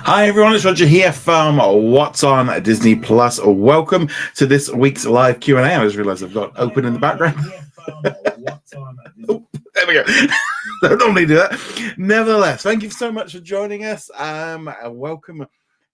Hi everyone, it's Roger here from What's on Disney Plus. Welcome to this week's live Q&A. I just realised I've got open in the background. Oh, there we go. Don't normally do that. Nevertheless, thank you so much for joining us. Welcome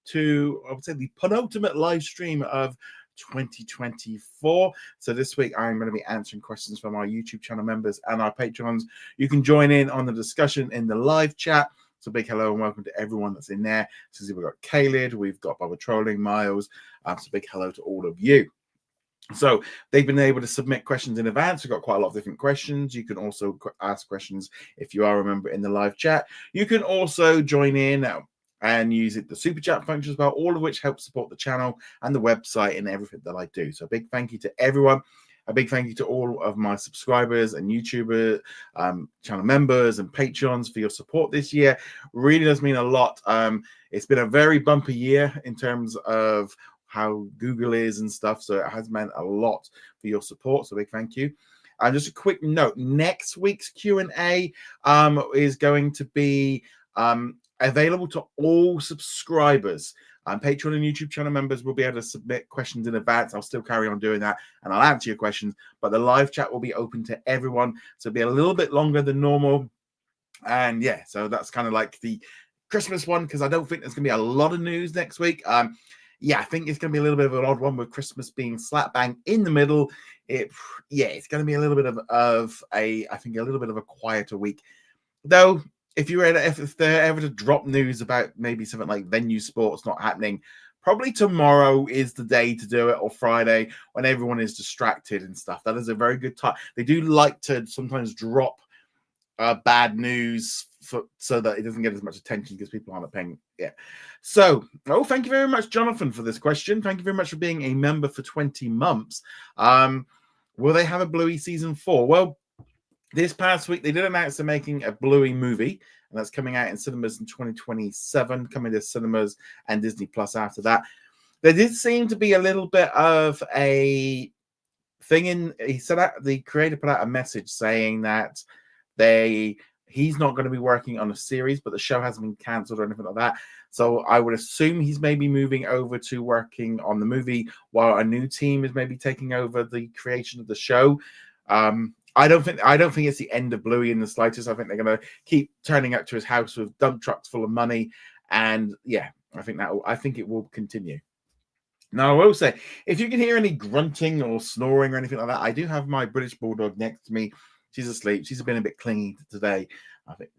to, I would say, the penultimate live stream of 2024. So this week I'm going to be answering questions from our YouTube channel members and our patrons. You can join in on the discussion in the live chat. So big hello and welcome to everyone that's in there. So we've got Caleb, we've got Bubba Trolling, Miles. So big hello to all of you. So they've been able to submit questions in advance. We've got quite a lot of different questions. You can also ask questions if you are a member in the live chat. You can also join in and use the super chat function as well, all of which helps support the channel and the website and everything that I do. So a big thank you to everyone. A big thank you to all of my subscribers and YouTuber channel members and patrons for your support this year. Really does mean a lot. It's been a very bumpy year in terms of how Google is and stuff. So it has meant a lot for your support. So big thank you. And just a quick note, next week's Q&A is going to be available to all subscribers. Patreon and YouTube channel members will be able to submit questions in advance. I'll still carry on doing that and I'll answer your questions, but the live chat will be open to everyone. So it'll be a little bit longer than normal. And yeah, so that's kind of like the Christmas one, because I don't think there's going to be a lot of news next week. Yeah, I think it's going to be a little bit of an odd one with Christmas being slap bang in the middle. It's going to be a little bit of a little bit of a quieter week, though. If they're ever to drop news about maybe something like venue sports not happening, probably tomorrow is the day to do it, or Friday when everyone is distracted and stuff. That is a very good time. They do like to sometimes drop bad news so that it doesn't get as much attention because people aren't paying. Yeah. So, thank you very much, Jonathan, for this question. Thank you very much for being a member for 20 months. Will they have a Bluey season 4? Well, this past week, they did announce they're making a Bluey movie, and that's coming out in cinemas in 2027, coming to cinemas and Disney Plus after that. There did seem to be a little bit of a thing he said that the creator put out a message saying that he's not going to be working on a series, but the show hasn't been cancelled or anything like that. So I would assume he's maybe moving over to working on the movie while a new team is maybe taking over the creation of the show. I don't think it's the end of Bluey in the slightest. I think they're going to keep turning up to his house with dump trucks full of money, and yeah, I think it will continue. Now, I will say, if you can hear any grunting or snoring or anything like that, I do have my British Bulldog next to me. She's asleep. She's been a bit clingy today. I think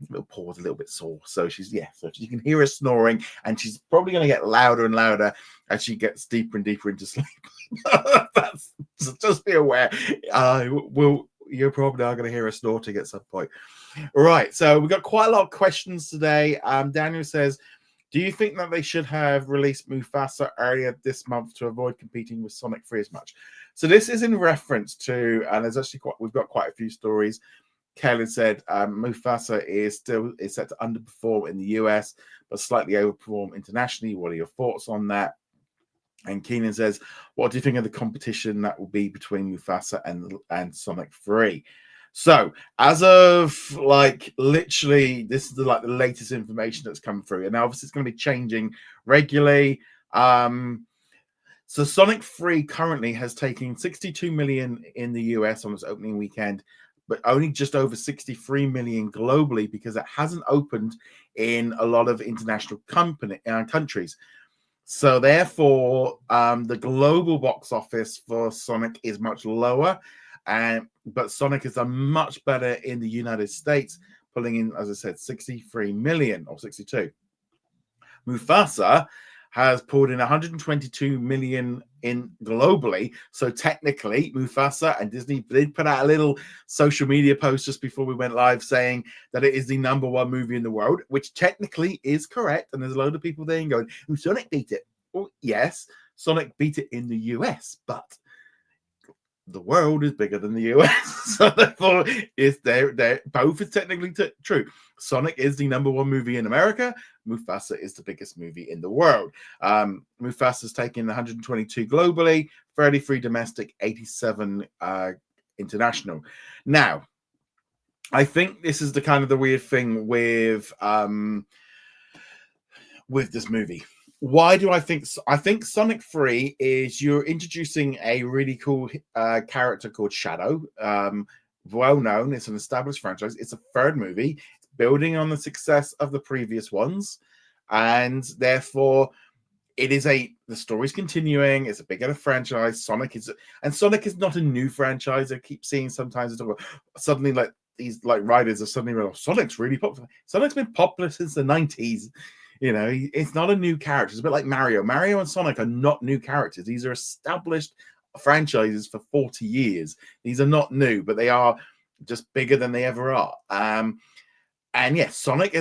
little paw's a little bit sore, so so you can hear her snoring, and she's probably going to get louder and louder as she gets deeper and deeper into sleep. So just be aware. You're probably are going to hear her snorting at some point. Right, so we've got quite a lot of questions today. Daniel says, do you think that they should have released Mufasa earlier this month to avoid competing with Sonic 3 as much? So this is in reference to, and there's actually we've got quite a few stories. Kelly said Mufasa is set to underperform in the US, but slightly overperform internationally. What are your thoughts on that? And Keenan says, what do you think of the competition that will be between Mufasa and Sonic 3? So as of literally, this is the latest information that's come through, and obviously it's going to be changing regularly. So Sonic 3 currently has taken 62 million in the US on its opening weekend, but only just over 63 million globally because it hasn't opened in a lot of international countries. So therefore, the global box office for Sonic is much lower, but Sonic has done much better in the United States, pulling in, as I said, 63 million or 62. Mufasa has pulled in 122 million in globally. So technically, Mufasa and Disney did put out a little social media post just before we went live saying that it is the #1 movie in the world, which technically is correct. And there's a load of people there going, Sonic beat it. Well, yes, Sonic beat it in the US, but the world is bigger than the US. So therefore, they're both is technically true. Sonic is the #1 movie in America. Mufasa is the biggest movie in the world. Mufasa's taken 122 globally, 33 domestic, 87 international. Now, I think this is the weird thing with with this movie. Why do I think? I think Sonic 3 is you're introducing a really cool character called Shadow. Well known, it's an established franchise. It's a third movie, it's building on the success of the previous ones, and therefore the story's continuing. It's a bigger franchise. Sonic is not a new franchise. I keep seeing sometimes suddenly like these like writers are suddenly real. Sonic's really popular. Sonic's been popular since the 90s. It's not a new character. It's a bit like Mario. Mario and Sonic are not new characters. These are established franchises for 40 years. These are not new, but they are just bigger than they ever are. And yes, Sonic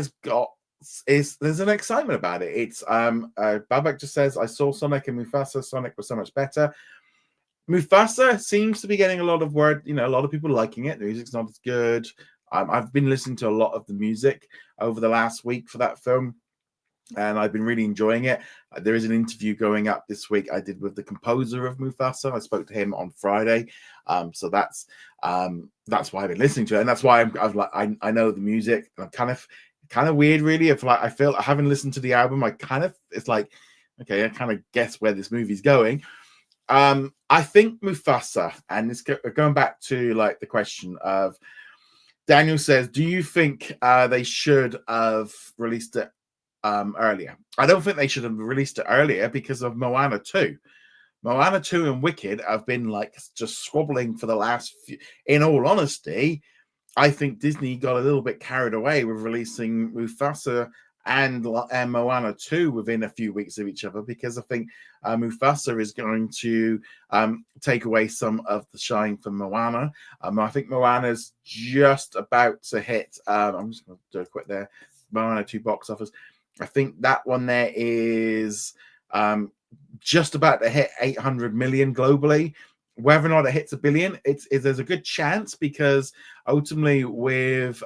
there's an excitement about it. It's Babak just says, I saw Sonic and Mufasa. Sonic was so much better. Mufasa seems to be getting a lot of word, a lot of people liking it. The music's not as good. I've been listening to a lot of the music over the last week for that film, and I've been really enjoying it. There is an interview going up this week I did with the composer of Mufasa. I spoke to him on Friday, so that's why I've been listening to it, and that's why I know the music. And I'm kind of weird, really. If I feel I haven't listened to the album, it's like, okay, I kind of guess where this movie's going. I think Mufasa, and it's going back to like the question of Daniel says, do you think they should have released it earlier? I don't think they should have released it earlier because of Moana 2. Moana 2 and Wicked have been like just squabbling for the last few. In all honesty, I think Disney got a little bit carried away with releasing Mufasa and Moana 2 within a few weeks of each other, because I think Mufasa is going to take away some of the shine from Moana. I think Moana's just about to hit. I'm just going to do a quick there. Moana 2 box office. I think that one there is just about to hit 800 million globally. Whether or not it hits $1 billion, there's a good chance, because ultimately with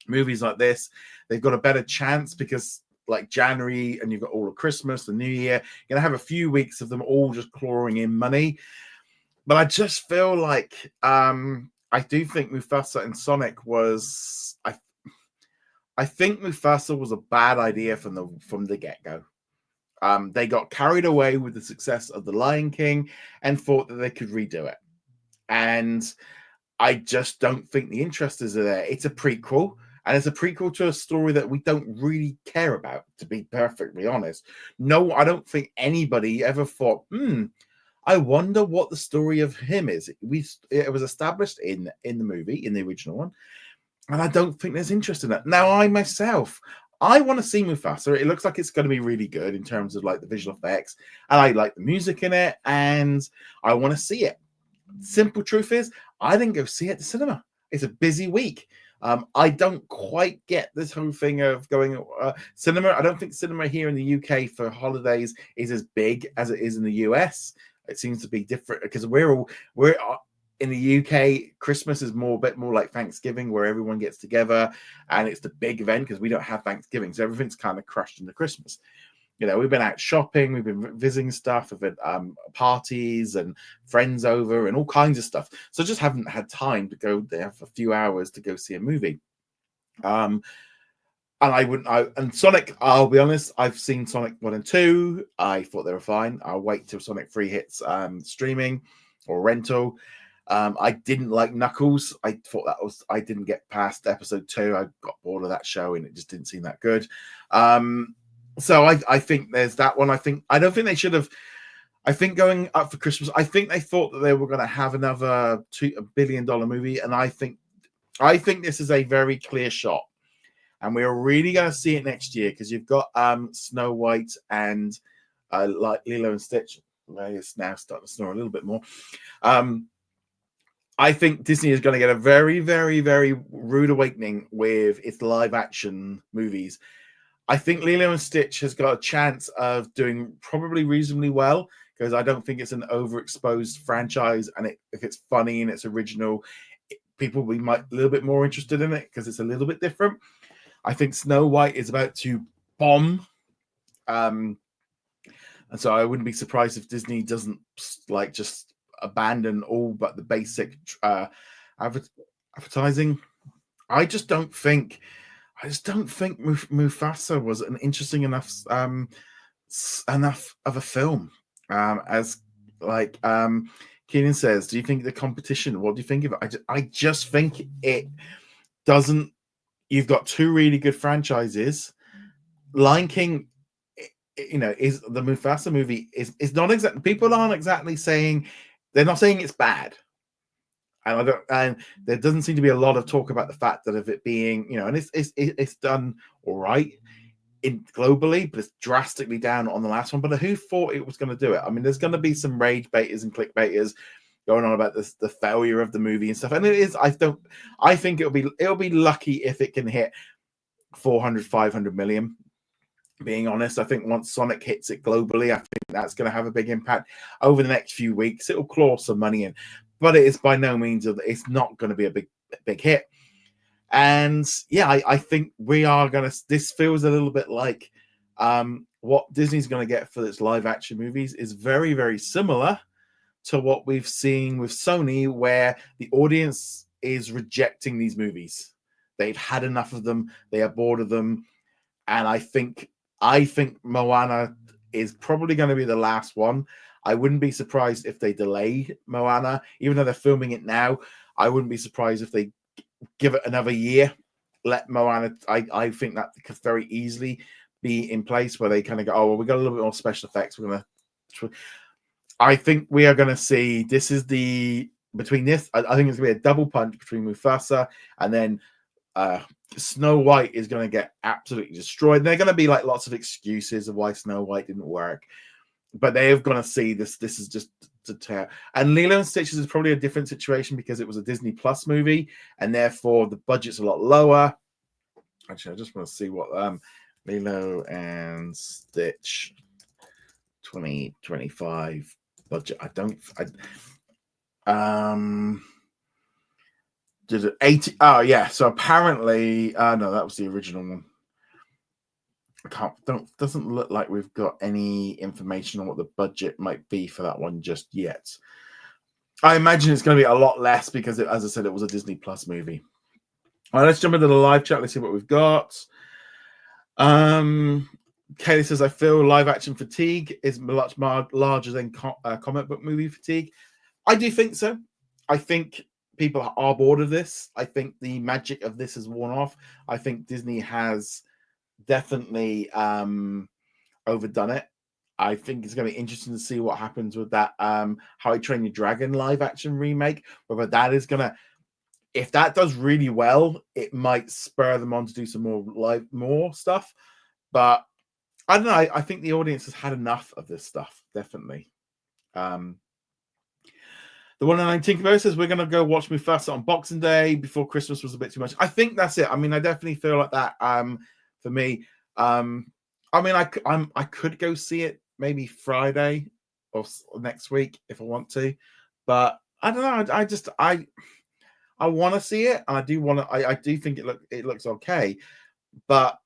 movies like this, they've got a better chance because like January and you've got all of Christmas, the New Year, you're going to have a few weeks of them all just clawing in money. But I just feel like I do think Mufasa and Sonic was I think Mufasa was a bad idea from the get-go. They got carried away with the success of The Lion King and thought that they could redo it. And I just don't think the interest is there. It's a prequel, and it's a prequel to a story that we don't really care about, to be perfectly honest. No, I don't think anybody ever thought, I wonder what the story of him is. It was established in the movie, in the original one, and I don't think there's interest in that. Now, I want to see Mufasa. It looks like it's going to be really good in terms of like the visual effects, and I like the music in it, and I want to see it. Simple truth is, I didn't go see it at the cinema. It's a busy week. I don't quite get this whole thing of going cinema. I don't think cinema here in the UK for holidays is as big as it is in the US. It seems to be different because we're in the UK. Christmas is a bit more like Thanksgiving, where everyone gets together and it's the big event, because we don't have Thanksgiving, so everything's kind of crushed into Christmas. We've been out shopping, we've been visiting stuff, we've had parties and friends over and all kinds of stuff. So just haven't had time to go there for a few hours to go see a movie. And Sonic, I'll be honest, I've seen Sonic 1 and 2. I thought they were fine. I'll wait till Sonic 3 hits streaming or rental. I didn't like Knuckles. I thought I didn't get past episode 2. I got bored of that show and it just didn't seem that good. So I think there's that one. I don't think they should have. I think going up for Christmas, I think they thought that they were going to have another $1 billion movie, and I think this is a very clear shot, and we're really going to see it next year, because you've got Snow White and like Lilo and Stitch. It's now starting to snore a little bit more. I think Disney is going to get a very, very, very rude awakening with its live action movies. I think Lilo and Stitch has got a chance of doing probably reasonably well, because I don't think it's an overexposed franchise, and if it's funny and it's original, people will be a little bit more interested in it because it's a little bit different. I think Snow White is about to bomb, and so I wouldn't be surprised if Disney doesn't like just abandon all but the basic advertising. I just don't think. I just don't think Mufasa was an interesting enough of a film. As like Keenan says, do you think the competition? What do you think of it? I just think it doesn't. You've got two really good franchises. Lion King, is the Mufasa movie is not exactly. People aren't exactly saying, they're not saying it's bad. And there doesn't seem to be a lot of talk about the fact that of it being, and it's done all right globally, but it's drastically down on the last one. But who thought it was going to do it? I mean, there's going to be some rage baiters and clickbaiters going on about this, the failure of the movie and stuff. And it is. I think it'll be lucky if it can hit 400, 500 million. Being honest, I think once Sonic hits it globally, I think that's going to have a big impact over the next few weeks. It'll claw some money in, but it is by no means, it's not going to be a big hit. And yeah, I think we are going to, this feels a little bit like what Disney's going to get for its live action movies is very, very similar to what we've seen with Sony, where the audience is rejecting these movies. They've had enough of them. They are bored of them. And I think Moana is probably going to be the last one. I wouldn't be surprised if they delay Moana, even though they're filming it now. I wouldn't be surprised if they give it another year. Let Moana. I think that could very easily be in place where they kind of go, oh, well, we got a little bit more special effects. We're gonna. I think we are going to see. This is between this. I think it's going to be a double punch between Mufasa and then Snow White is going to get absolutely destroyed. They're going to be like lots of excuses of why Snow White didn't work, but they are going to see this. This is just to tear. And Lilo and Stitches is probably a different situation because it was a Disney Plus movie, and therefore the budget's a lot lower. Actually, I just want to see what Lilo and Stitch 2025 budget. Did it 80? Oh yeah. So apparently, no, that was the original one. Doesn't look like we've got any information on what the budget might be for that one just yet. I imagine it's going to be a lot less because, as I said, it was a Disney Plus movie. All right, let's jump into the live chat. Let's see what we've got. Kaylee says, I feel live action fatigue is much larger than comic book movie fatigue. I do think so. I think people are bored of this. I think the magic of this has worn off. I think Disney has definitely overdone it. I think it's going to be interesting to see what happens with that How I Train Your Dragon live action remake. Whether that is going to, if that does really well, it might spur them on to do some more stuff. But I don't know. I think the audience has had enough of this stuff. Definitely. The 119 Tinkerbell says we're going to go watch Mufasa on Boxing Day. Before Christmas was a bit too much. I think that's it. I mean, I definitely feel like that. For me, I mean, I could go see it maybe Friday or next week if I want to, but I don't know. I want to see it, and I do want to. I do think it looks okay, but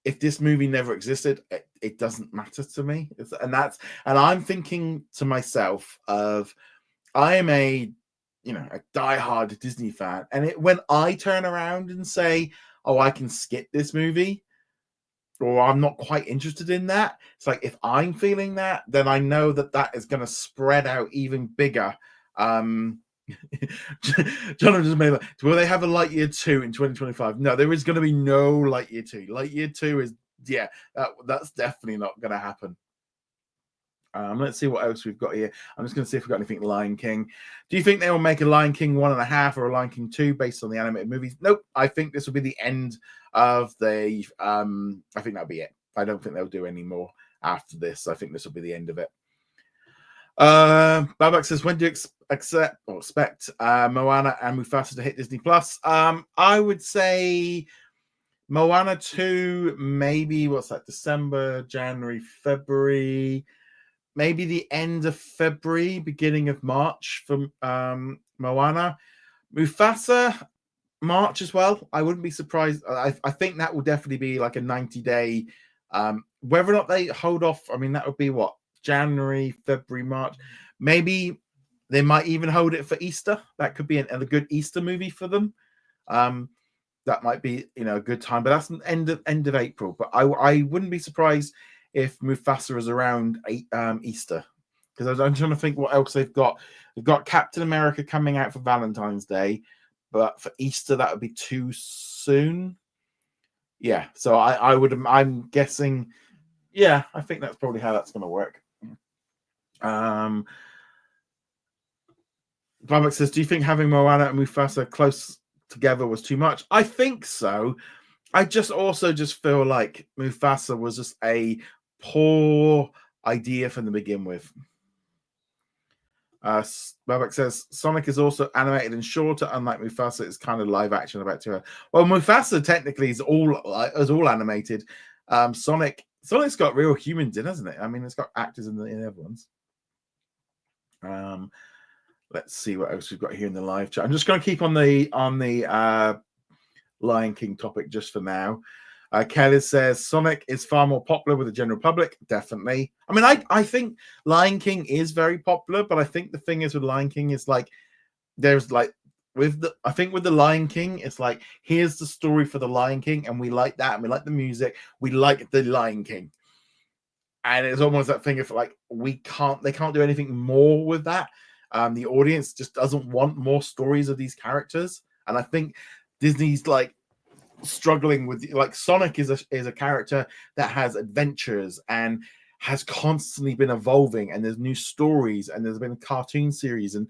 if this movie never existed, it doesn't matter to me. And I'm thinking to myself of, I am a diehard Disney fan, and when I turn around and say, oh, I can skip this movie, or I'm not quite interested in that, it's like, if I'm feeling that, then I know that is going to spread out even bigger. John just made will they have a Lightyear 2 in 2025? No, there is going to be no Lightyear 2. Lightyear 2 is, that's definitely not going to happen. Let's see what else we've got here. I'm just going to see if we've got anything Lion King. Do you think they will make a Lion King 1.5 or a Lion King 2 based on the animated movies? Nope. I think this will be the end of the. I think that'll be it. I don't think they'll do any more after this. I think this will be the end of it. Babak says, when do you expect Moana and Mufasa to hit Disney Plus? I would say Moana 2, maybe what's that? December, January, February. Maybe the end of February, beginning of March for Moana. Mufasa, March as well. I wouldn't be surprised. I think that will definitely be like a 90-day. Whether or not they hold off, I mean, that would be what? January, February, March. Maybe they might even hold it for Easter. That could be a good Easter movie for them. that might be, a good time. But that's the end of April. But I wouldn't be surprised if Mufasa is around Easter, because I'm trying to think what else they've got. They've got Captain America coming out for Valentine's Day, but for Easter that would be too soon. Yeah, so I'm guessing. Yeah, I think that's probably how that's going to work. Babak says, do you think having Moana and Mufasa close together was too much? I think so. I just feel like Mufasa was just a poor idea from the begin with. Babak says, Sonic is also animated and shorter, unlike Mufasa. It's kind of live action about 2 hours. Well, Mufasa technically is all animated. Sonic's got real humans in, hasn't it? I mean, it's got actors in everyone's. Let's see what else we've got here in the live chat. I'm just going to keep on the Lion King topic just for now. Kelly says Sonic is far more popular with the general public. Definitely. I mean, I think Lion King is very popular, but I think the thing is with Lion King is like there's like with the Lion King, it's like here's the story for the Lion King, and we like that, and we like the music, we like the Lion King, and it's almost that thing of like they can't do anything more with that. The audience just doesn't want more stories of these characters, and I think Disney's like struggling with like Sonic is a character that has adventures and has constantly been evolving, and there's new stories, and there's been a cartoon series, and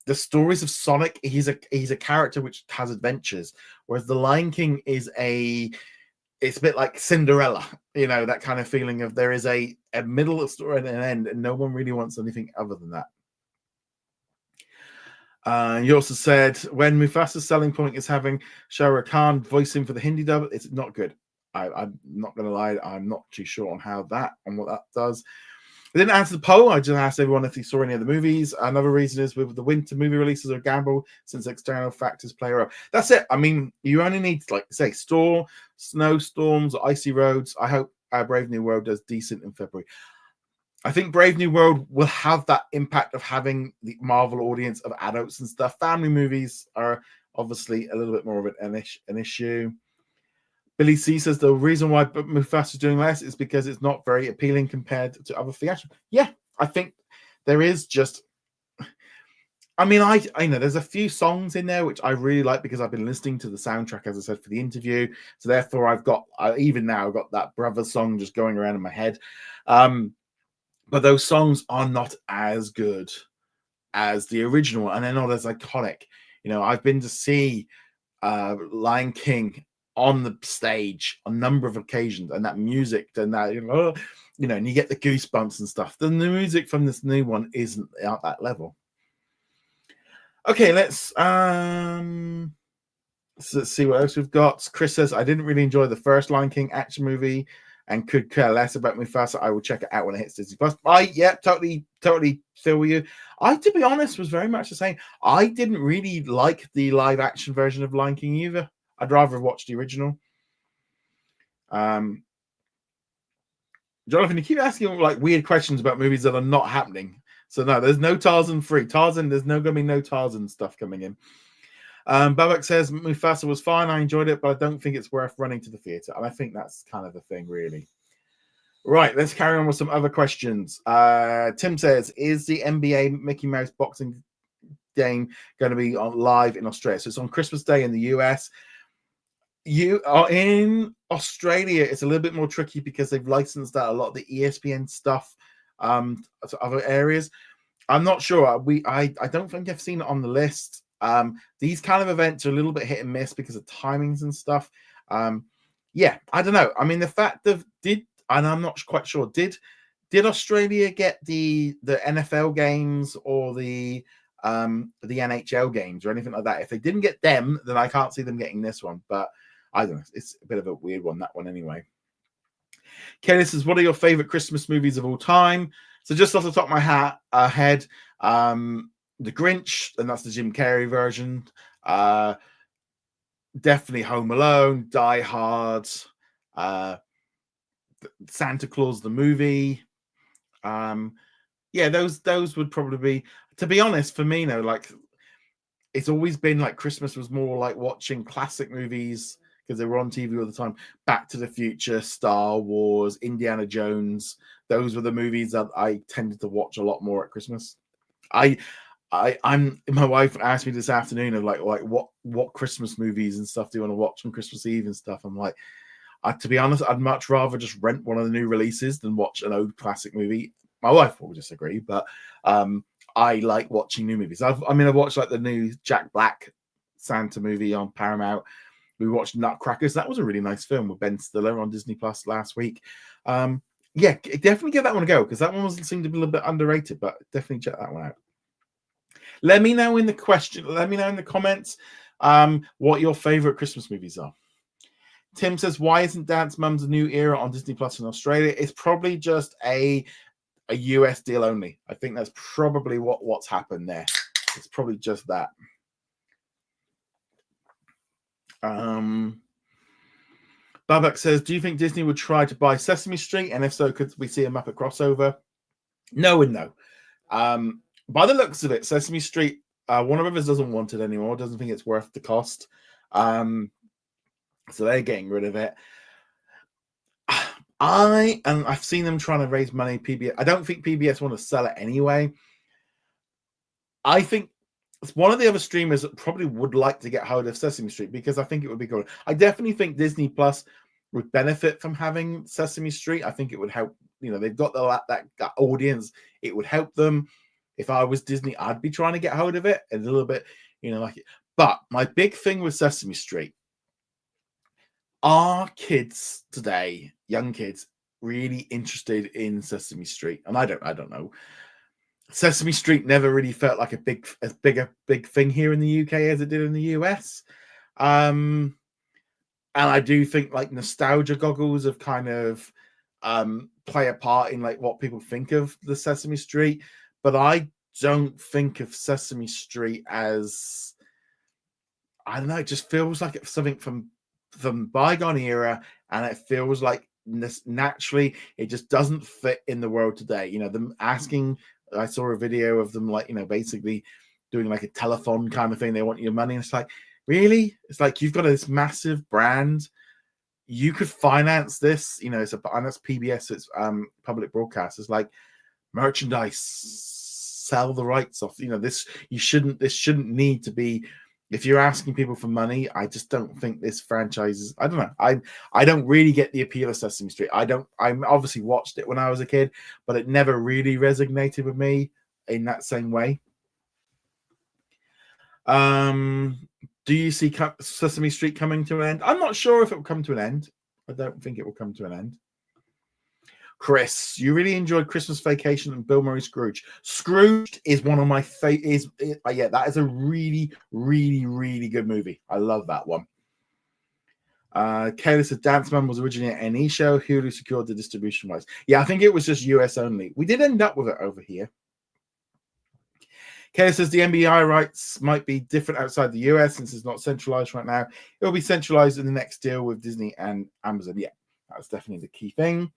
the stories of Sonic, he's a character which has adventures, whereas the Lion King it's a bit like Cinderella, that kind of feeling of there is a middle story and an end, and no one really wants anything other than that. You also said when Mufasa's selling point is having Shah Rukh Khan voicing for the Hindi dub, it's not good. I'm not going to lie, I'm not too sure on what that does. I didn't answer the poll. I just asked everyone if they saw any of the movies. Another reason is with the winter movie releases are a gamble since external factors play a role. That's it. I mean, you only need, like, say, snowstorms, or icy roads. I hope Brave New World does decent in February. I think Brave New World will have that impact of having the Marvel audience of adults and stuff. Family movies are obviously a little bit more of an issue. Billy C says the reason why Mufasa is doing less is because it's not very appealing compared to other theatrical. Yeah, I think there is just. I mean, I know there's a few songs in there which I really like because I've been listening to the soundtrack, as I said, for the interview. So therefore, even now I've got that Brothers song just going around in my head. But those songs are not as good as the original, and they're not as iconic. I've been to see Lion King on the stage on a number of occasions, and that music and that, and you get the goosebumps and stuff. The music from this new one isn't at that level. Okay, let's see what else we've got. Chris says, I didn't really enjoy the first Lion King action movie and could care less about Mufasa. I will check it out when it hits Disney Plus. Totally feel you. I, to be honest, was very much the same. I didn't really like the live action version of Lion King either. I'd rather have watched the original. Jonathan, you keep asking like weird questions about movies that are not happening. So no, there's no Tarzan 3. There's going to be no Tarzan stuff coming in. Babak says Mufasa was fine. I enjoyed it, but I don't think it's worth running to the theater. And I think that's kind of the thing, really. Right, let's carry on with some other questions. Tim says, is the NBA Mickey Mouse boxing game going to be on live in Australia? So it's on Christmas Day in the US. You are in Australia. It's a little bit more tricky because they've licensed out a lot of the ESPN stuff to other areas. I'm not sure. I don't think I've seen it on the list. These kind of events are a little bit hit and miss because of timings and stuff. Yeah, I don't know. I mean, the fact of and I'm not quite sure. Did Australia get the NFL games or the NHL games or anything like that? If they didn't get them, then I can't see them getting this one. But I don't know. It's a bit of a weird one, that one anyway. Kelly says, what are your favorite Christmas movies of all time? So just off the top of my head, The Grinch, and that's the Jim Carrey version. Definitely Home Alone, Die Hard, Santa Claus the movie. Yeah, those would probably be, to be honest, for me, like it's always been like Christmas was more like watching classic movies because they were on TV all the time. Back to the Future, Star Wars, Indiana Jones. Those were the movies that I tended to watch a lot more at Christmas. I'm my wife asked me this afternoon of like what Christmas movies and stuff do you want to watch on Christmas Eve and stuff. I'm like, to be honest, I'd much rather just rent one of the new releases than watch an old classic movie. My wife will disagree, but I like watching new movies. I've watched like the new Jack Black Santa movie on Paramount. We watched Nutcrackers. That was a really nice film with Ben Stiller on Disney Plus last week. Yeah, definitely give that one a go because that one seemed to be a little bit underrated, but definitely check that one out. Let me know in the comments what your favorite Christmas movies are. Tim says, why isn't Dance Mums a new era on Disney Plus in Australia? It's probably just a US deal only. I think that's probably what's happened there. It's probably just that. Babak says, do you think Disney would try to buy Sesame Street? And if so, could we see a Muppet crossover? No and no. By the looks of it, Sesame Street, Warner Brothers doesn't want it anymore, doesn't think it's worth the cost. So they're getting rid of it. I've seen them trying to raise money. PBS. I don't think PBS want to sell it anyway. I think it's one of the other streamers that probably would like to get hold of Sesame Street because I think it would be good. I definitely think Disney Plus would benefit from having Sesame Street. I think it would help. You know, they've got that audience. It would help them. If I was Disney, I'd be trying to get hold of it a little bit. You know, like it. But my big thing with Sesame Street. Are kids today, young kids, really interested in Sesame Street? And I don't know. Sesame Street never really felt like a big thing here in the UK as it did in the US. And I do think like nostalgia goggles have kind of play a part in like what people think of the Sesame Street. But I don't think of Sesame Street as, I don't know, it just feels like it's something from bygone era, and it feels like naturally it just doesn't fit in the world today. You know, them asking, I saw a video of them like, you know, basically doing like a telephone kind of thing. They want your money. And it's like, really? It's like you've got this massive brand. You could finance this, you know, and that's PBS, it's public broadcast. It's like merchandise, sell the rights off, you know, this shouldn't need to be. If you're asking people for money, I just don't think this franchise is, I don't know. I don't really get the appeal of Sesame Street. I obviously watched it when I was a kid, but it never really resonated with me in that same way. Do you see Sesame Street coming to an end? I'm not sure if it will come to an end. I don't think it will come to an end. Chris, you really enjoyed Christmas Vacation and Bill Murray Scrooge. Scrooged is one of my favorite. Yeah, that is a really, really, really good movie. I love that one. Kayla said Dance Man was originally an NE show. Hulu secured the distribution rights. Yeah, I think it was just US only. We did end up with it over here. Kayla says the NBA rights might be different outside the US since it's not centralized right now. It will be centralized in the next deal with Disney and Amazon. Yeah, that's definitely the key thing.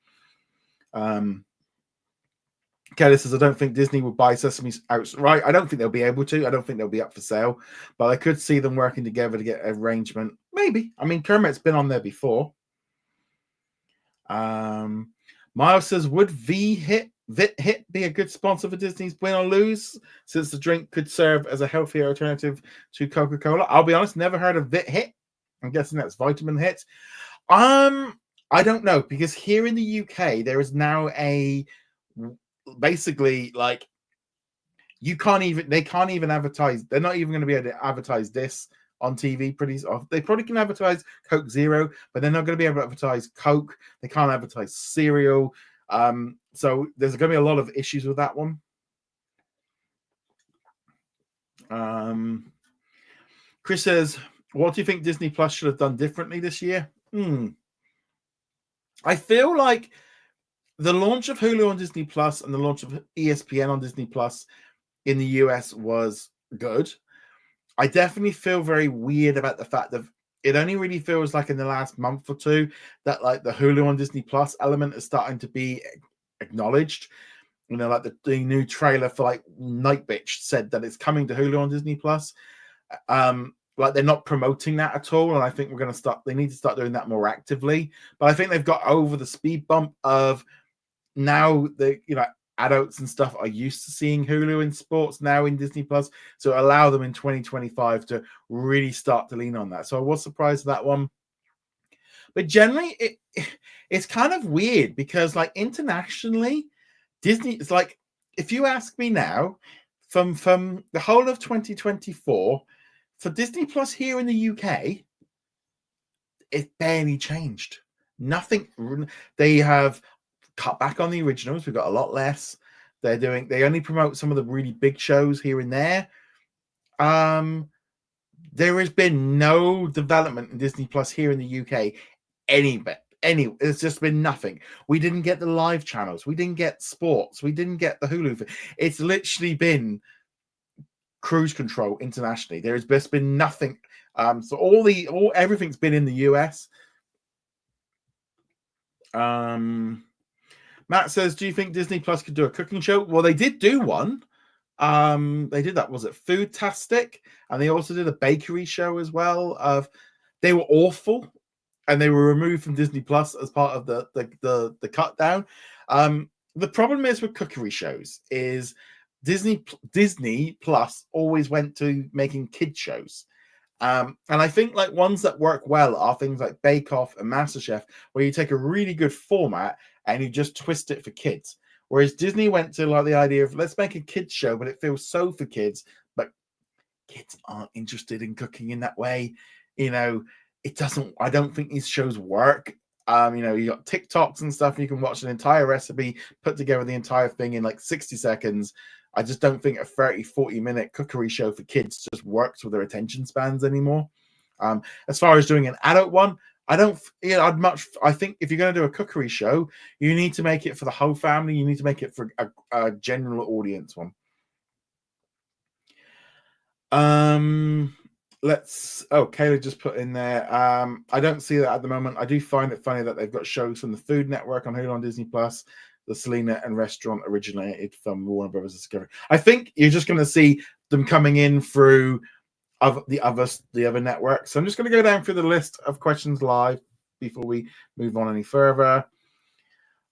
Kelly says, I don't think Disney would buy Sesame's outright. I don't think they'll be able to. I don't think they'll be up for sale. But I could see them working together to get an arrangement. Maybe. I mean, Kermit's been on there before. Miles says, would VIT be a good sponsor for Disney's Win or Lose, since the drink could serve as a healthier alternative to Coca-Cola? I'll be honest, never heard of VIT. I'm guessing that's Vitamin Hit. I don't know, because here in the UK, there is now basically like they can't even advertise. They're not even going to be able to advertise this on TV. They probably can advertise Coke Zero, but they're not going to be able to advertise Coke. They can't advertise cereal. So there's going to be a lot of issues with that one. Chris says, what do you think Disney Plus should have done differently this year? I feel like the launch of Hulu on Disney Plus and the launch of ESPN on Disney Plus in the US was good. I definitely feel very weird about the fact that it only really feels like in the last month or two that like the Hulu on Disney Plus element is starting to be acknowledged. You know, like the new trailer for like Night Bitch said that it's coming to Hulu on Disney Plus. Like they're not promoting that at all, and I think they need to start doing that more actively. But I think they've got over the speed bump of now adults and stuff are used to seeing Hulu in sports now in Disney Plus, so allow them in 2025 to really start to lean on that. So I was surprised at that one. But generally, it's kind of weird because, like, internationally, Disney is like, if you ask me now, from the whole of 2024, for Disney Plus here in the UK, it barely changed. Nothing. They have cut back on the originals. We've got a lot less. They only promote some of the really big shows here and there. There has been no development in Disney Plus here in the UK it's just been nothing. We didn't get the live channels, we didn't get sports, we didn't get the Hulu. It's literally been cruise control internationally. There has just been nothing. So everything's been in the US. Matt says, do you think Disney Plus could do a cooking show? Well, they did do one. They did that. Was it Foodtastic? And they also did a bakery show as well. They were awful, and they were removed from Disney Plus as part of the cut down. The problem is with cookery shows is Disney Plus always went to making kid shows. And I think like ones that work well are things like Bake Off and MasterChef, where you take a really good format and you just twist it for kids. Whereas Disney went to like the idea of let's make a kids show, but it feels so for kids, but kids aren't interested in cooking in that way. It doesn't. I don't think these shows work. You got TikToks and stuff. You can watch an entire recipe, put together the entire thing in like 60 seconds. I just don't think a 30-40-minute cookery show for kids just works with their attention spans anymore. As far as doing an adult one, I think if you're going to do a cookery show, you need to make it for the whole family. You need to make it for a general audience one. Kayla just put in there. I don't see that at the moment. I do find it funny that they've got shows from the Food Network on Hulu on Disney Plus. The Selena and Restaurant originated from Warner Brothers Discovery. I think you're just going to see them coming in through the other networks. So I'm just going to go down through the list of questions live before we move on any further.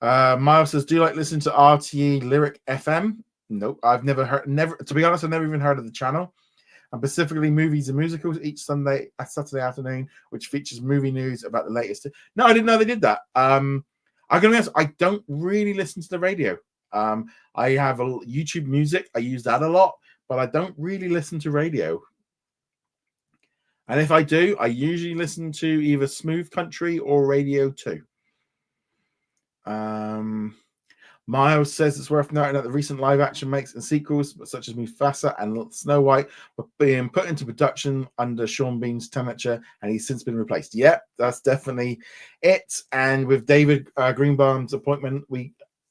Miles says, do you like listening to RTE Lyric FM? Nope, I've never heard. To be honest, I've never even heard of the channel. And specifically movies and musicals each Saturday afternoon, which features movie news about the latest. No, I didn't know they did that. I'm going to be honest, I don't really listen to the radio. I have a YouTube Music. I use that a lot, but I don't really listen to radio. And if I do, I usually listen to either Smooth Country or Radio 2. Miles says it's worth noting that the recent live-action makes and sequels, such as Mufasa and Snow White, were being put into production under Sean Bean's tenure, and he's since been replaced. Yep, that's definitely it. And with David Greenbaum's appointment,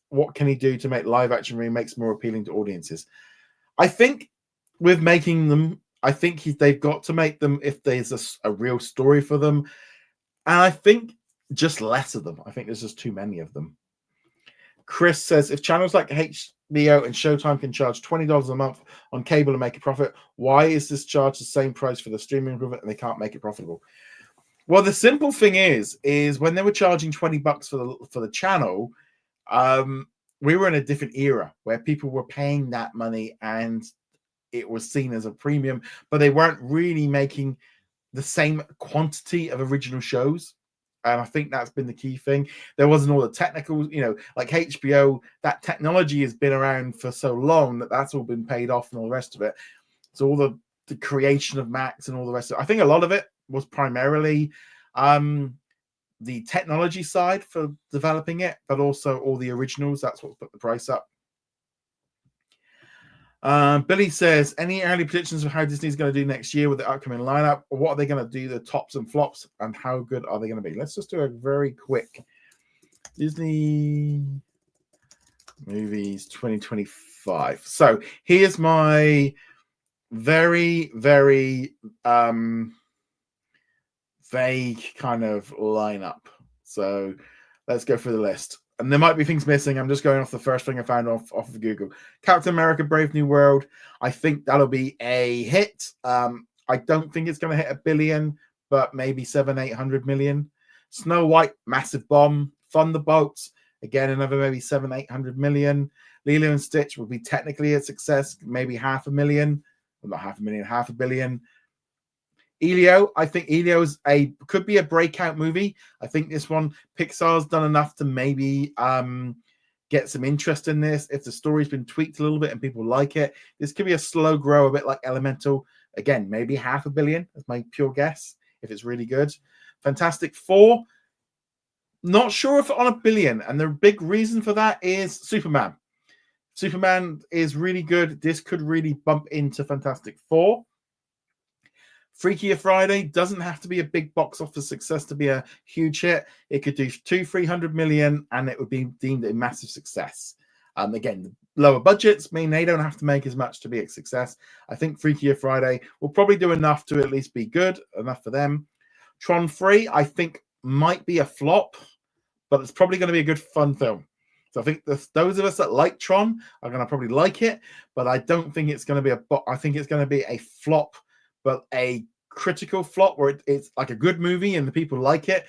what can he do to make live-action remakes more appealing to audiences? I think with making them, they've got to make them if there's a real story for them. And I think just less of them. I think there's just too many of them. Chris says, if channels like HBO and Showtime can charge $20 a month on cable and make a profit, why is this charge the same price for the streaming equivalent and they can't make it profitable? Well, the simple thing is when they were charging $20 for the channel, we were in a different era where people were paying that money and it was seen as a premium, but they weren't really making the same quantity of original shows. And I think that's been the key thing. There wasn't all the technicals, like HBO, that technology has been around for so long that's all been paid off and all the rest of it. So all the creation of Max and all the rest of it, I think a lot of it was primarily the technology side for developing it, but also all the originals. That's what put the price up. Billy says, any early predictions of how Disney's going to do next year with the upcoming lineup? Or what are they going to do, the tops and flops, and how good are they going to be? Let's just do a very quick Disney movies 2025. So here's my very, very vague kind of lineup. So let's go through the list. And there might be things missing. I'm just going off the first thing I found off of Google. Captain America: Brave New World. I think that'll be a hit. I don't think it's going to hit $1 billion, but maybe 700-800 million. Snow White, massive bomb. Thunderbolts, again, another maybe 700-800 million. Lilo and Stitch will be technically a success, maybe 500,000. Well, not 500,000, 500 million. Elio, I think Elio's could be a breakout movie. I think this one, Pixar's done enough to maybe get some interest in this. If the story's been tweaked a little bit and people like it, this could be a slow grow, a bit like Elemental. Again, maybe 500 million. That's my pure guess, if it's really good. Fantastic Four, not sure if on $1 billion. And the big reason for that is Superman. Superman is really good. This could really bump into Fantastic Four. Freakier Friday doesn't have to be a big box office success to be a huge hit. It could do 200-300 million and it would be deemed a massive success. Again, the lower budgets mean they don't have to make as much to be a success. I think Freakier Friday will probably do enough to at least be good, enough for them. Tron 3, I think, might be a flop, but it's probably going to be a good fun film. So I think those of us that like Tron are going to probably like it, but I don't think it's going to be I think it's going to be a flop, but a critical flop where it's like a good movie and the people like it,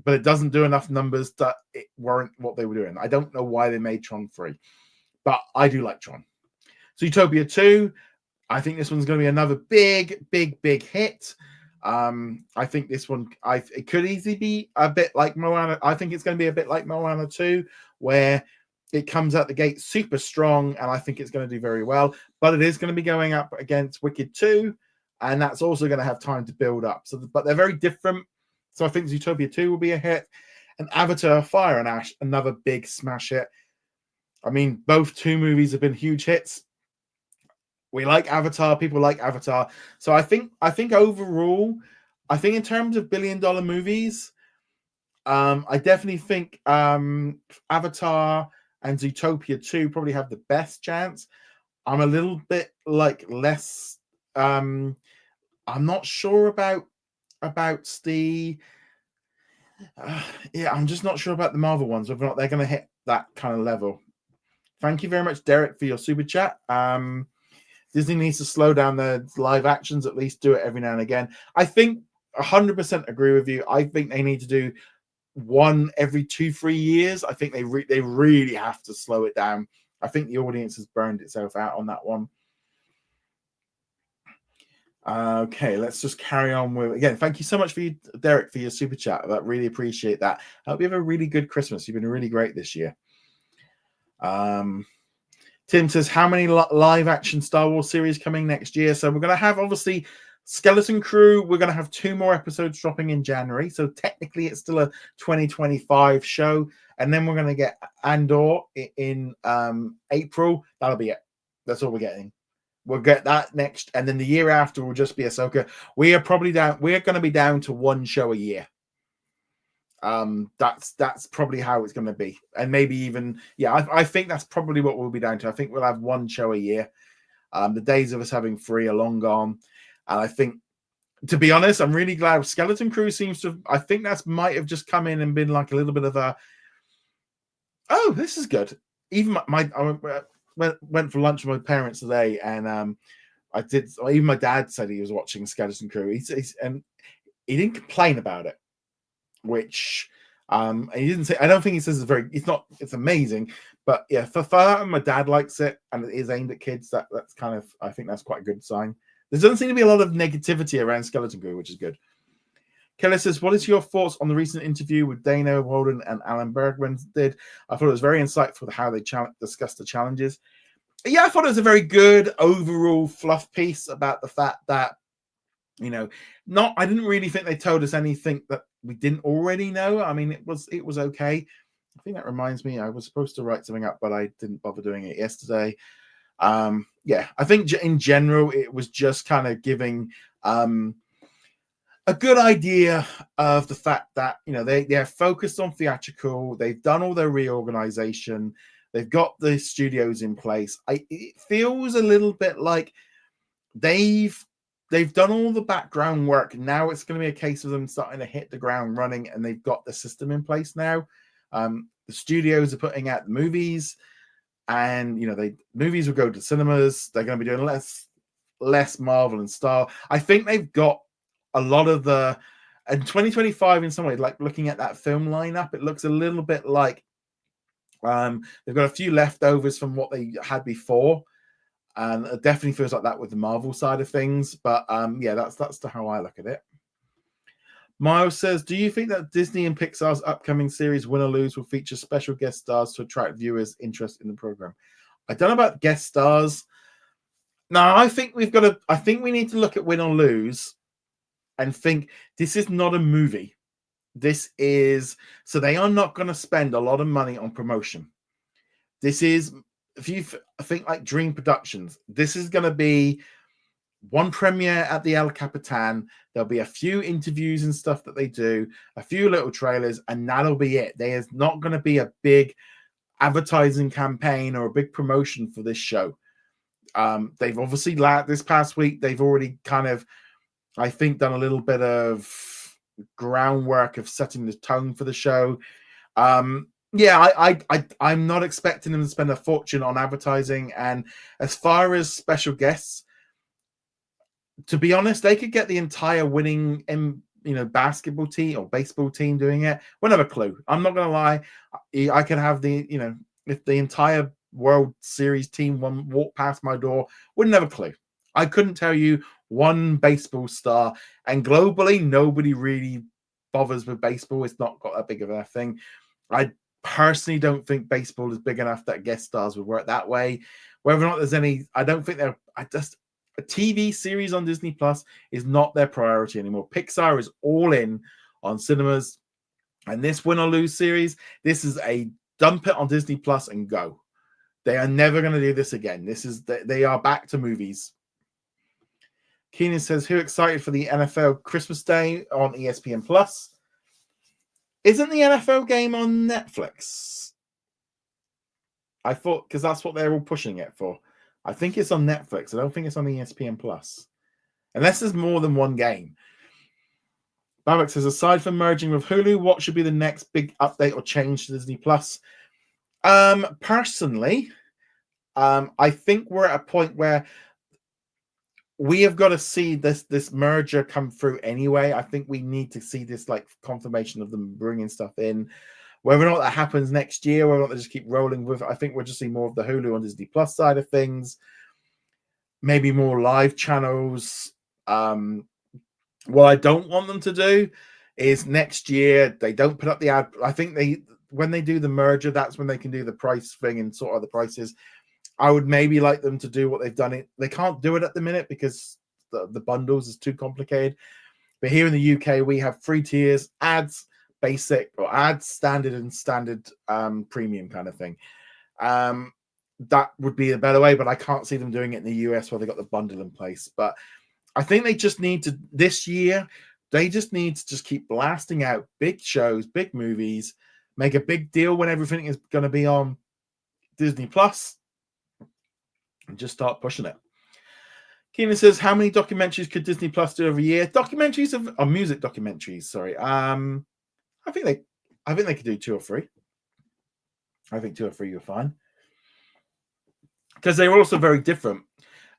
but it doesn't do enough numbers that it warrant what they were doing. I don't know why they made Tron 3, but I do like Tron. Zootopia 2, I think this one's going to be another big hit. I think this one, it could easily be a bit like Moana. I think it's going to be a bit like Moana 2, where it comes out the gate super strong, and I think it's going to do very well. But it is going to be going up against Wicked 2, and that's also going to have time to build up. But they're very different. So I think Zootopia 2 will be a hit. And Avatar: Fire and Ash, another big smash hit. I mean, both two movies have been huge hits. We like Avatar. People like Avatar. So I think overall, I think in terms of billion-dollar movies, I definitely think Avatar and Zootopia 2 probably have the best chance. I'm a little bit less. I'm not sure about the. I'm just not sure about the Marvel ones, whether or not they're going to hit that kind of level. Thank you very much, Derek, for your super chat. Disney needs to slow down the live actions, at least do it every now and again. I think 100% agree with you. I think they need to do one every 2-3 years. I think they really have to slow it down. I think the audience has burned itself out on that one. Okay, let's just carry on with, again, thank you so much for you, Derek, for your super chat. I really appreciate that. I hope you have a really good Christmas. You've been really great this year. Tim says, how many live action Star Wars series coming next year? So we're going to have, obviously, Skeleton Crew. We're going to have 2 more episodes dropping in January. So technically it's still a 2025 show. And then we're going to get Andor in April. That'll be it. That's all we're getting. We'll get that next. And then the year after will just be Ahsoka. We're going to be down to 1 show a year. That's probably how it's going to be, and maybe even I think that's probably what we'll be down to. I think we'll have 1 show a year. The days of us having 3 are long gone, and I think, to be honest, I'm really glad Skeleton Crew seems to. I think that might have just come in and been like a little bit of a, oh, this is good. Even I went for lunch with my parents today, and I did. Even my dad said he was watching Skeleton Crew. And he didn't complain about it. Which he didn't say. I don't think he says it's amazing, but yeah, for that, my dad likes it, and it is aimed at kids. That's kind of, I think that's quite a good sign. There doesn't seem to be a lot of negativity around Skeleton Crew, which is good. Kelly says, what is your thoughts on the recent interview with Dana Walden and Alan Bergman did? I thought it was very insightful how they discussed the challenges. Yeah, I thought it was a very good overall fluff piece about the fact that, I didn't really think they told us anything that we didn't already know. I mean, it was okay. I think that reminds me, I was supposed to write something up, but I didn't bother doing it yesterday. I think in general, it was just kind of giving a good idea of the fact that, they're focused on theatrical. They've done all their reorganization. They've got the studios in place. It feels a little bit like they've done all the background work. Now it's going to be a case of them starting to hit the ground running, and they've got the system in place now. The studios are putting out movies, and movies will go to cinemas. They're going to be doing less less Marvel and Star. I think they've got a lot of the, and 2025 in some way, like looking at that film lineup, it looks a little bit like they've got a few leftovers from what they had before, and it definitely feels like that with the Marvel side of things. But yeah, that's how I look at it. Miles says, do you think that Disney and Pixar's upcoming series Win or Lose will feature special guest stars to attract viewers' interest in the program? I don't know about guest stars. No, I think we need to look at Win or Lose and think this is not a movie. This is, so they are not going to spend a lot of money on promotion. This is, if you think like Dream Productions, this is going to be one premiere at the El Capitan. There'll be a few interviews and stuff that they do, a few little trailers, and that'll be it. There's not going to be a big advertising campaign or a big promotion for this show. They've obviously, this past week, they've already kind of, I think, done a little bit of groundwork of setting the tone for the show. Yeah, I'm not expecting them to spend a fortune on advertising. And as far as special guests, to be honest, they could get the entire winning, basketball team or baseball team doing it. Wouldn't have a clue. I'm not going to lie. I could have if the entire World Series team walk past my door, wouldn't have a clue. I couldn't tell you one baseball star, and globally, nobody really bothers with baseball. It's not got that big of a thing. I personally don't think baseball is big enough that guest stars would work that way. Whether or not there's any, I don't think a TV series on Disney Plus is not their priority anymore. Pixar is all in on cinemas, and this Win or Lose series, this is a dump it on Disney Plus and go. They are never going to do this again. They are back to movies. Keenan says, who excited for the NFL Christmas Day on ESPN Plus? Isn't the NFL game on Netflix? I thought, because that's what they're all pushing it for. I think it's on Netflix. I don't think it's on ESPN Plus. Unless there's more than one game. Babak says, aside from merging with Hulu, what should be the next big update or change to Disney Plus? Personally, I think we're at a point where we have got to see this merger come through anyway. I think we need to see this like confirmation of them bringing stuff in. Whether or not that happens next year, whether or not they just keep rolling with it, I think we'll just see more of the Hulu on Disney Plus side of things. Maybe more live channels. What I don't want them to do is next year they don't put up the ad. I think when they do the merger, that's when they can do the price thing and sort of the prices. I would maybe like them to do what they've done. They can't do it at the minute because the bundles is too complicated. But here in the UK, we have 3 tiers: ads, basic, or ads, standard, and standard premium kind of thing. That would be a better way, but I can't see them doing it in the US where they got the bundle in place. But I think they just need to, this year, they just need to just keep blasting out big shows, big movies, make a big deal when everything is going to be on Disney Plus, and just start pushing it. Keenan says, how many documentaries could Disney Plus do every year? Documentaries of music documentaries, sorry. I think they could do 2 or 3. I think 2 or 3 are fine. Because they're also very different.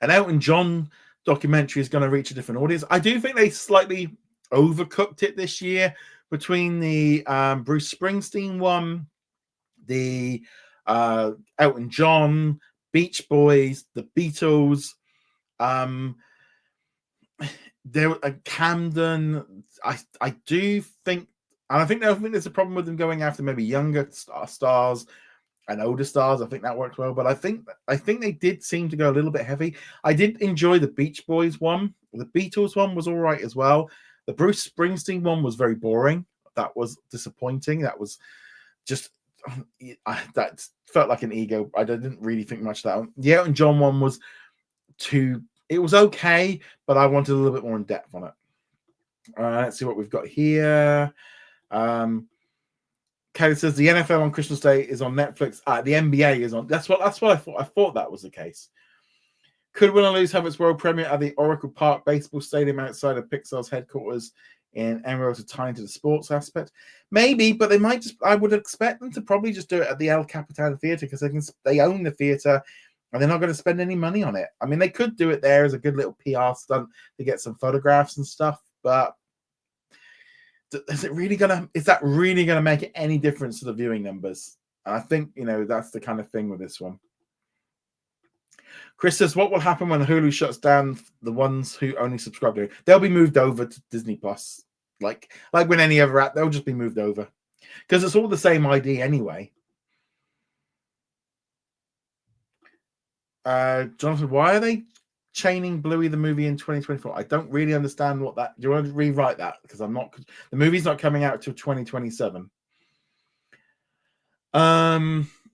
An Elton John documentary is going to reach a different audience. I do think they slightly overcooked it this year between the Bruce Springsteen one, the Elton John, Beach Boys, the Beatles, there Camden. I do think, and I think there's a problem with them going after maybe younger stars and older stars. I think that works well, but I think they did seem to go a little bit heavy. I did enjoy the Beach Boys one. The Beatles one was all right as well. The Bruce Springsteen one was very boring. That was disappointing. That was just that felt like an ego. I didn't really think much of that one. The Elton John one was it was okay, but I wanted a little bit more in depth on it. Let's see what we've got here. Kelly says the NFL on Christmas Day is on Netflix. The NBA is on. That's what I thought. I thought that was the case. Could Win or Lose have its world premiere at the Oracle Park Baseball Stadium outside of Pixar's headquarters in Emerald to tie into the sports aspect? Maybe, but they might just. I would expect them to probably just do it at the El Capitan Theater because they own the theater. and they're not going to spend any money on it. I mean, they could do it there as a good little PR stunt to get some photographs and stuff, but is that really gonna make any difference to the viewing numbers? And I think, that's the kind of thing with this one. Chris says, what will happen when Hulu shuts down the ones who only subscribe to it? They'll be moved over to Disney Plus. Like when any other app, they'll just be moved over. Because it's all the same ID anyway. Jonathan, why are they chaining Bluey the movie in 2024? I don't really understand what that. Do you want to rewrite that? Because I'm not. The movie's not coming out till 2027.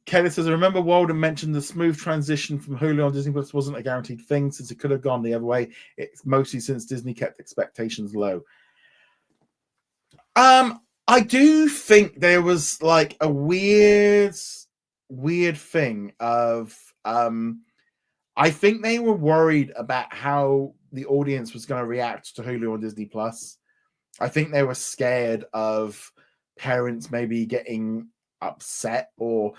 Kelly says, I remember Walden mentioned the smooth transition from Hulu on Disney Plus wasn't a guaranteed thing since it could have gone the other way. It's mostly since Disney kept expectations low. I do think there was like a weird thing of I think they were worried about how the audience was going to react to Hulu on Disney Plus. I think they were scared of parents maybe getting upset, or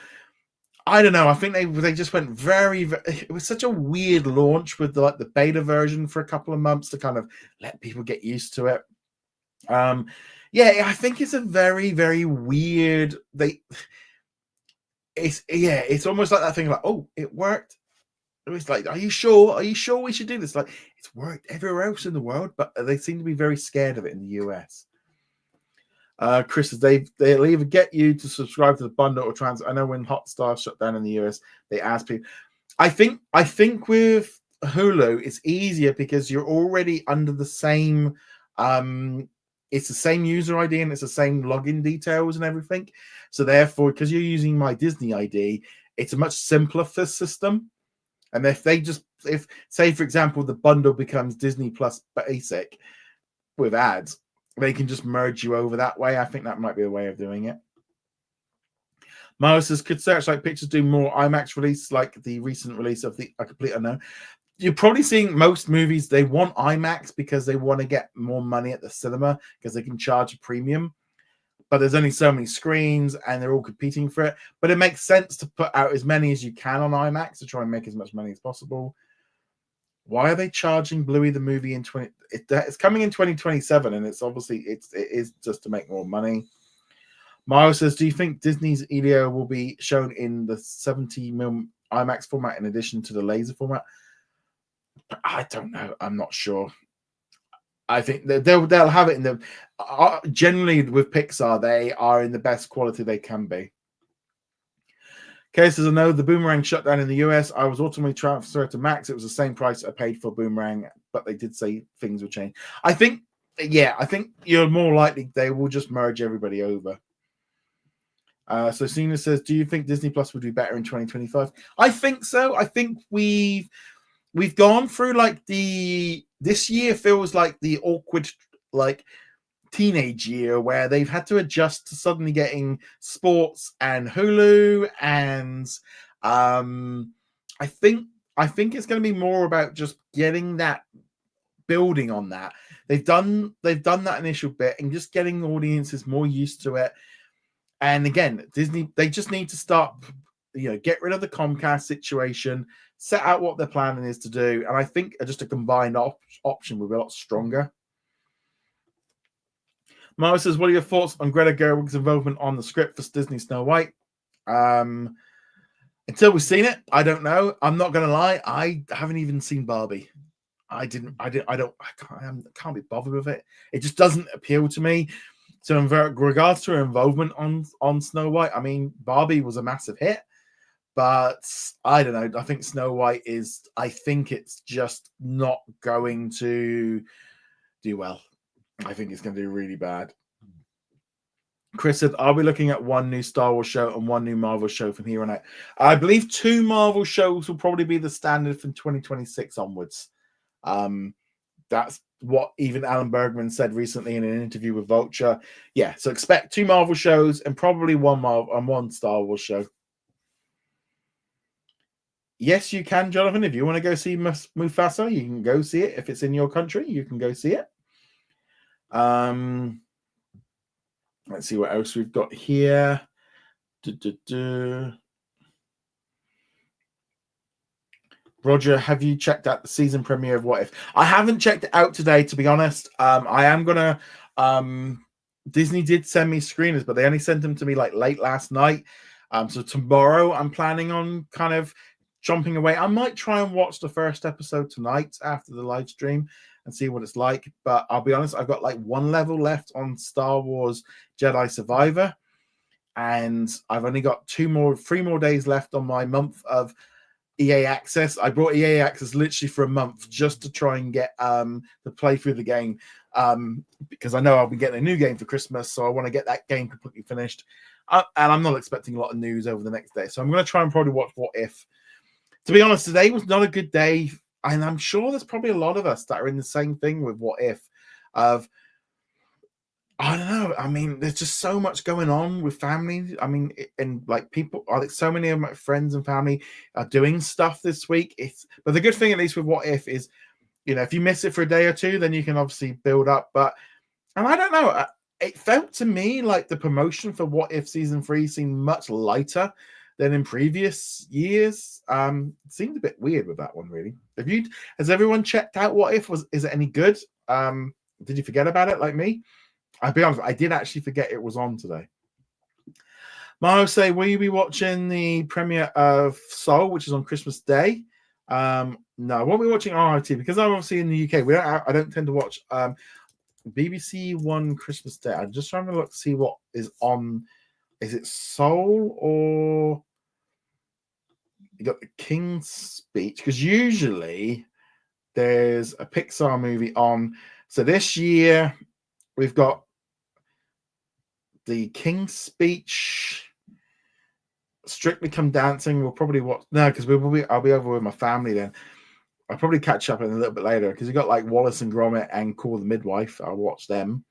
I don't know. I think they just went very. It was such a weird launch with the beta version for a couple of months to kind of let people get used to it. Yeah, I think it's a very, very weird. It's almost like that thing like, oh, it worked. It's like, are you sure? Are you sure we should do this? Like, it's worked everywhere else in the world, but they seem to be very scared of it in the US. Chris says they'll either get you to subscribe to the bundle or transfer. I know when Hotstar shut down in the US, they asked people. I think with Hulu, it's easier because you're already under the same. It's the same user ID and it's the same login details and everything. So therefore, because you're using my Disney ID, it's a much simpler system. And if say for example the bundle becomes Disney Plus Basic with ads, they can just merge you over that way. I think that might be a way of doing it. Miles says, could Searchlight Pictures do more IMAX release like the recent release of A Complete Unknown? You're probably seeing most movies, they want IMAX because they want to get more money at the cinema because they can charge a premium. But there's only so many screens and they're all competing for it. But it makes sense to put out as many as you can on IMAX to try and make as much money as possible. Why are they charging Bluey the movie in it's coming in 2027, and it's obviously it is just to make more money. Miles says, do you think Disney's Elio will be shown in the 70mm IMAX format in addition to the laser format? I don't know. I'm not sure. I think they'll have it in the generally with Pixar, they are in the best quality they can be. Kay says, I know the Boomerang shut down in the US. I was ultimately transferred to Max. It was the same price I paid for Boomerang, but they did say things would change. I think you're more likely they will just merge everybody over. So Cena says, do you think Disney Plus would be better in 2025? I think so. I think we've gone through this year feels like the awkward teenage year where they've had to adjust to suddenly getting sports and Hulu, and I think it's going to be more about just getting that, building on that. They've done that initial bit and just getting audiences more used to it. And again, Disney, they just need to start, get rid of the Comcast situation, set out what their planning is to do, and I think just a combined option would be a lot stronger. Mara says, what are your thoughts on Greta Gerwig's involvement on the script for Disney Snow White? Until we've seen it, I don't know. I'm not going to lie. I haven't even seen Barbie. I can't be bothered with it. It just doesn't appeal to me. So in regards to her involvement on Snow White, I mean, Barbie was a massive hit, but I don't know. I think Snow White I think it's just not going to do well. I think it's going to do really bad. Chris said, are we looking at one new Star Wars show and one new Marvel show from here on out? I believe 2 Marvel shows will probably be the standard from 2026 onwards. That's what even Alan Bergman said recently in an interview with Vulture. Yeah, so expect 2 Marvel shows and probably one Star Wars show. Yes, you can, Jonathan. If you want to go see Mufasa, you can go see it. If it's in your country, you can go see it. Let's see what else we've got here. Roger, have you checked out the season premiere of What If? I haven't checked it out today, to be honest. I am gonna. Disney did send me screeners, but they only sent them to me like late last night. So tomorrow I'm planning on kind of jumping away. I might try and watch the first episode tonight after the live stream and see what it's like. But I'll be honest, I've got like one level left on Star Wars Jedi Survivor, and I've only got 3 more days left on my month of EA Access. I brought EA Access literally for a month just to try and get to play through the game, because I know I'll be getting a new game for Christmas, so I want to get that game completely finished. And I'm not expecting a lot of news over the next day, so I'm going to try and probably watch What If. To be honest, today was not a good day, and I'm sure there's probably a lot of us that are in the same thing with What If. Of I don't know. I mean, there's just so much going on with family. I mean, and like people, like so many of my friends and family are doing stuff this week. But the good thing, at least with What If, is if you miss it for a day or two, then you can obviously build up. And I don't know. It felt to me like the promotion for What If season 3 seemed much lighter than in previous years. It seemed a bit weird with that one, really. Has everyone checked out What If? Is it any good? Did you forget about it like me? I'll be honest, I did actually forget it was on today. Mario say, will you be watching the premiere of Soul, which is on Christmas Day? No, I won't be watching RRT because I'm obviously in the UK. I don't tend to watch BBC One Christmas Day. I'm just trying to look to see what is on. Is it Soul or you got the King's Speech? Because usually there's a Pixar movie on. So this year we've got the King's Speech, Strictly Come Dancing. We'll probably watch because I'll be over with my family then. I'll probably catch up in a little bit later because you got like Wallace and Gromit and Call the Midwife. I'll watch them.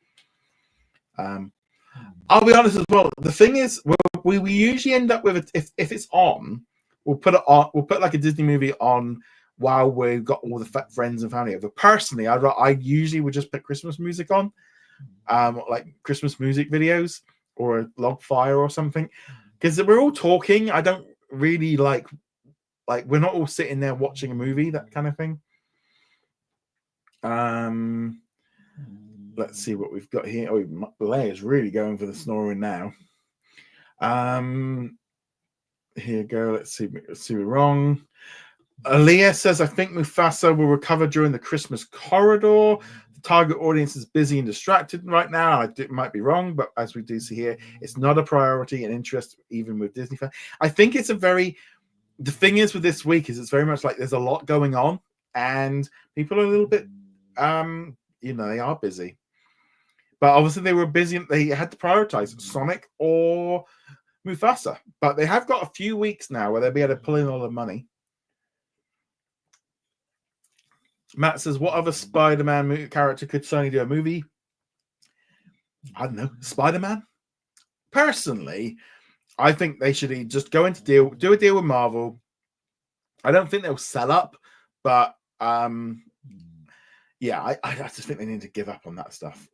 I'll be honest as well. The thing is, we usually end up with it if it's on. We'll put it on. We'll put like a Disney movie on while we've got all the friends and family over. Personally, I usually would just put Christmas music on. Like Christmas music videos or a log fire or something, because we're all talking. I don't really like we're not all sitting there watching a movie, that kind of thing. Let's see what we've got here. Oh, Blair is really going for the snoring now. Here you go. Let's see we're wrong. Aaliyah says, I think Mufasa will recover during the Christmas corridor. The target audience is busy and distracted right now. I might be wrong, but as we do see here, it's not a priority and interest even with Disney fans. I think it's the thing is with this week is it's very much like there's a lot going on and people are a little bit, they are busy. But obviously they were busy. They had to prioritize Sonic or Mufasa. But they have got a few weeks now where they'll be able to pull in all the money. Matt says, what other Spider-Man character could Sony do a movie? I don't know. Spider-Man? Personally, I think they should just do a deal with Marvel. I don't think they'll sell up, but I just think they need to give up on that stuff.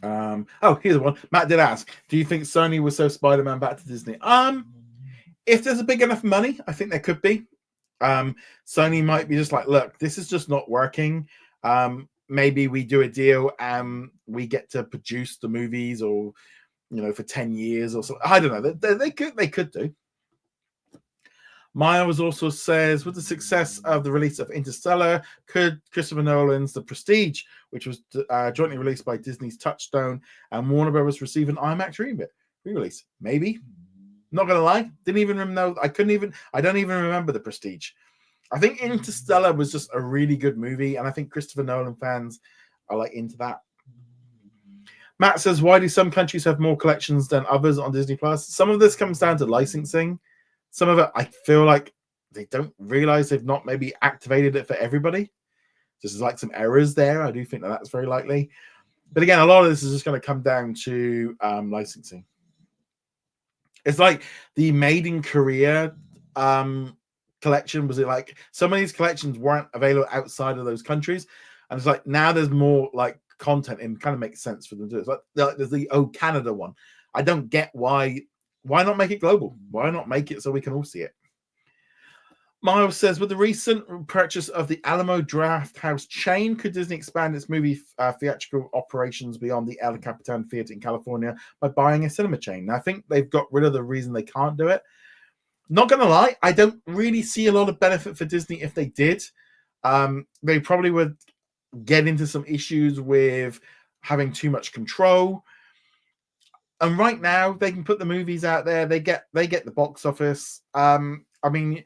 Here's one. Matt did ask, do you think Sony will sell Spider-Man back to Disney? If there's a big enough money, I think there could be. Sony might be just like, look, this is just not working. Maybe we do a deal and we get to produce the movies or for 10 years or so. I don't know. They could do. Miles also says, with the success of the release of Interstellar, could Christopher Nolan's The Prestige, which was jointly released by Disney's Touchstone and Warner Brothers, receive an IMAX re-release? Maybe. Not gonna lie, didn't even know. I don't even remember The Prestige. I think Interstellar was just a really good movie, and I think Christopher Nolan fans are like into that. Matt says, why do some countries have more collections than others on Disney Plus? Some of this comes down to licensing. Some of it, I feel like they don't realize they've not maybe activated it for everybody. Just like some errors there. I do think that's very likely. But again, a lot of this is just going to come down to licensing. It's like the Made in Korea collection. Was it like some of these collections weren't available outside of those countries? And it's like now there's more like content and kind of makes sense for them to do it. It's like there's the Canada one. I don't get why not make it global? Why not make it so we can all see it? Miles says, with the recent purchase of the Alamo Draft House chain, could Disney expand its movie theatrical operations beyond the El Capitan Theater in California by buying a cinema chain? Now, I think they've got rid of the reason they can't do it. Not going to lie, I don't really see a lot of benefit for Disney if they did. They probably would get into some issues with having too much control. And right now, they can put the movies out there. They get the box office. I mean,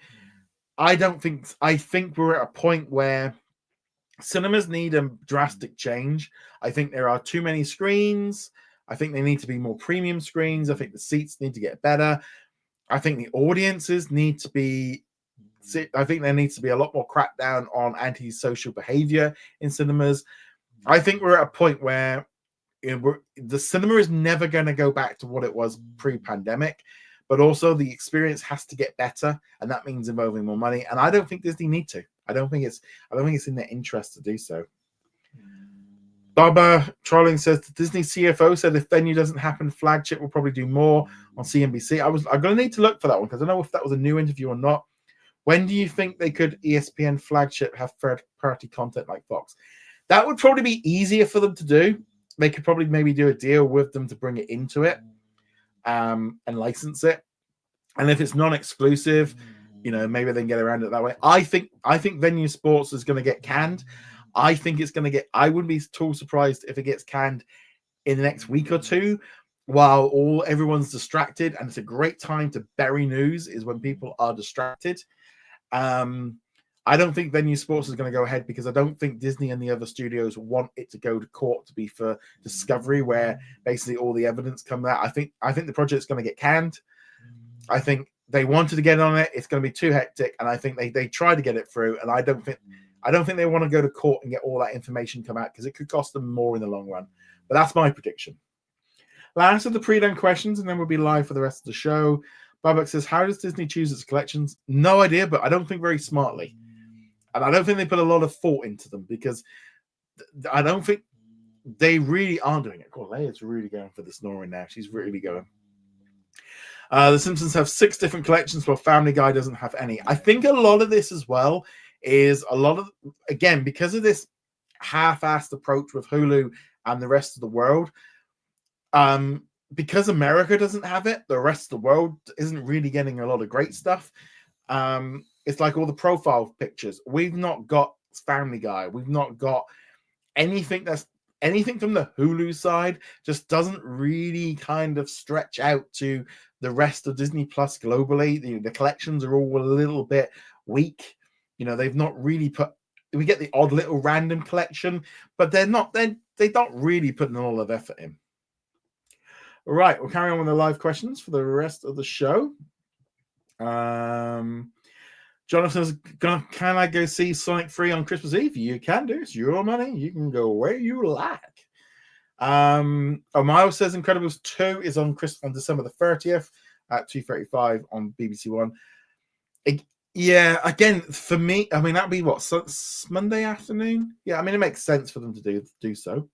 I think we're at a point where cinemas need a drastic change. I think there are too many screens. I think they need to be more premium screens. I think the seats need to get better. I think the audiences need to be. I think there needs to be a lot more crackdown on antisocial behavior in cinemas. I think we're at a point where the cinema is never going to go back to what it was pre-pandemic. But also the experience has to get better, and that means involving more money. And I don't think Disney need to. I don't think it's in their interest to do so. Baba Trolling says the Disney CFO said if Venue doesn't happen, Flagship will probably do more on CNBC. I'm going to need to look for that one because I don't know if that was a new interview or not. When do you think they could ESPN Flagship have third-party content like Fox? That would probably be easier for them to do. They could probably maybe do a deal with them to bring it into it. And license it, and if it's non-exclusive, maybe they can get around it that way. I think Venue Sports is going to get canned. I think it's going to get. I wouldn't be at all surprised if it gets canned in the next week or two, while everyone's distracted. And it's a great time to bury news is when people are distracted. I don't think Venue Sports is going to go ahead because I don't think Disney and the other studios want it to go to court to be for discovery, where basically all the evidence comes out. I think the project's going to get canned. I think they wanted to get on it. It's going to be too hectic, and I think they try to get it through. And I don't think they want to go to court and get all that information come out because it could cost them more in the long run. But that's my prediction. Last of the pre-done questions, and then we'll be live for the rest of the show. Babak says, how does Disney choose its collections? No idea, but I don't think very smartly. And I don't think they put a lot of thought into them because I don't think they really are doing it. God, Leia's really going for the snoring now. She's really going. The Simpsons have 6 different collections, while Family Guy doesn't have any. I think a lot of this as well is again, because of this half-assed approach with Hulu and the rest of the world, because America doesn't have it, the rest of the world isn't really getting a lot of great stuff. It's like all the profile pictures. We've not got Family Guy. We've not got anything from the Hulu side. Just doesn't really kind of stretch out to the rest of Disney Plus globally. The collections are all a little bit weak. They've not really put. We get the odd little random collection, but they're not really putting a lot of effort in. All right, we'll carry on with the live questions for the rest of the show. Jonathan says, can I go see Sonic 3 on Christmas Eve? You can do. It's your money. You can go where you like. Miles says Incredibles 2 is on December the 30th at 2:35 on BBC One. Yeah, again, for me, I mean, that'd be what, Monday afternoon? Yeah, I mean, it makes sense for them to do so.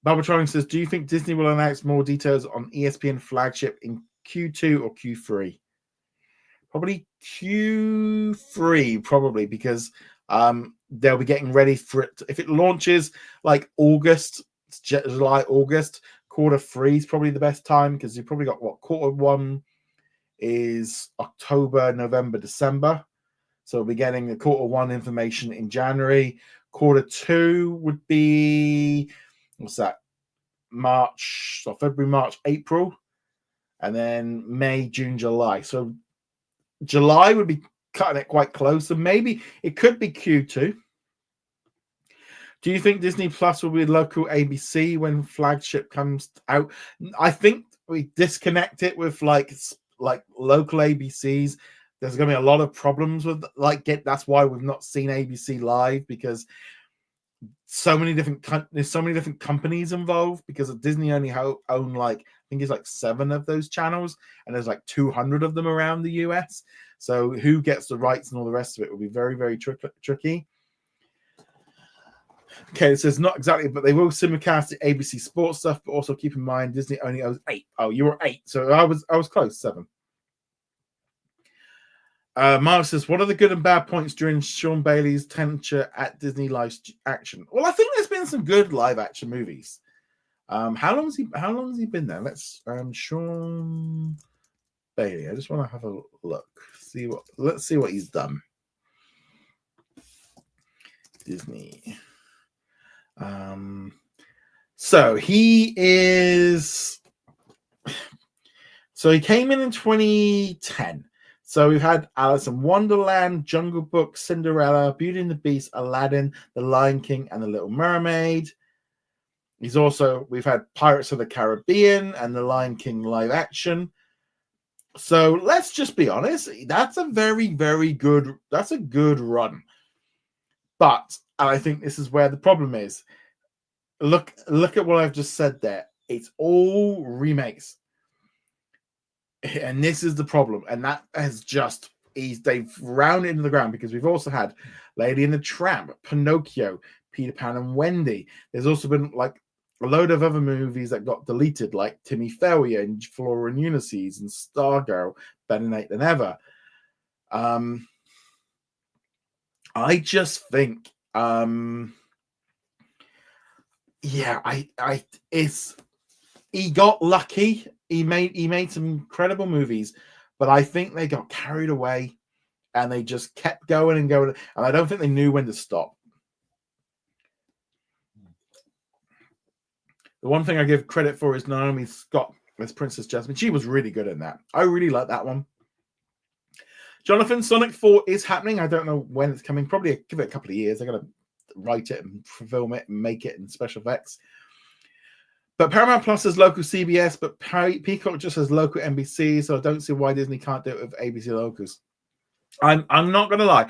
Barbatron says, do you think Disney will announce more details on ESPN Flagship in Q2 or Q3? Probably Q3, because they'll be getting ready for it. If it launches like July, August, Q3 is probably the best time because you've probably got Q1 is October, November, December. So we'll be getting the Q1 information in January. Q2 would be, what's that? February, March, April, and then May, June, July. So July would be cutting it quite close. So maybe it could be Q2. Do you think Disney Plus will be local ABC when Flagship comes out? I think we disconnect it with like local ABCs. There's going to be a lot of problems with that's why we've not seen ABC live, because so many different companies involved, because Disney only own I think it's 7 of those channels, and there's 200 of them around the US. So who gets the rights and all the rest of it will be very, very tricky. Okay, it says not exactly, but they will simulcast the ABC sports stuff, but also keep in mind Disney only owns 8. Oh, you were 8, so I was close, 7. Mark says, what are the good and bad points during Sean Bailey's tenure at Disney Live Action? Well, I think there's been some good live action movies. How long has he been there? Let's Sean Bailey. I just want to have a look. Let's see what he's done. Disney. So he came in 2010. So we've had Alice in Wonderland, Jungle Book, Cinderella, Beauty and the Beast, Aladdin, The Lion King, and The Little Mermaid. We've had Pirates of the Caribbean and The Lion King live action. So let's just be honest, that's a very, very good, that's a good run. But, and I think this is where the problem is. Look at what I've just said there. It's all remakes. And this is the problem. And that has just, they've rounded into the ground, because we've also had Lady and the Tramp, Pinocchio, Peter Pan and Wendy. There's also been like a load of other movies that got deleted, like Timmy Failure and Flora and Ulysses and Stargirl, Better Late Than Ever. I just think, he got lucky. He made some incredible movies, but I think they got carried away and they just kept going and going, and I don't think they knew when to stop. The one thing I give credit for is Naomi Scott as Princess Jasmine. She was really good in that. I really like that one. Jonathan, Sonic 4 is happening. I don't know when it's coming. Probably give it a couple of years. They're going to write it and film it and make it in special effects. But Paramount Plus has local CBS, but Peacock just has local NBC, so I don't see why Disney can't do it with ABC locals. I'm not going to lie.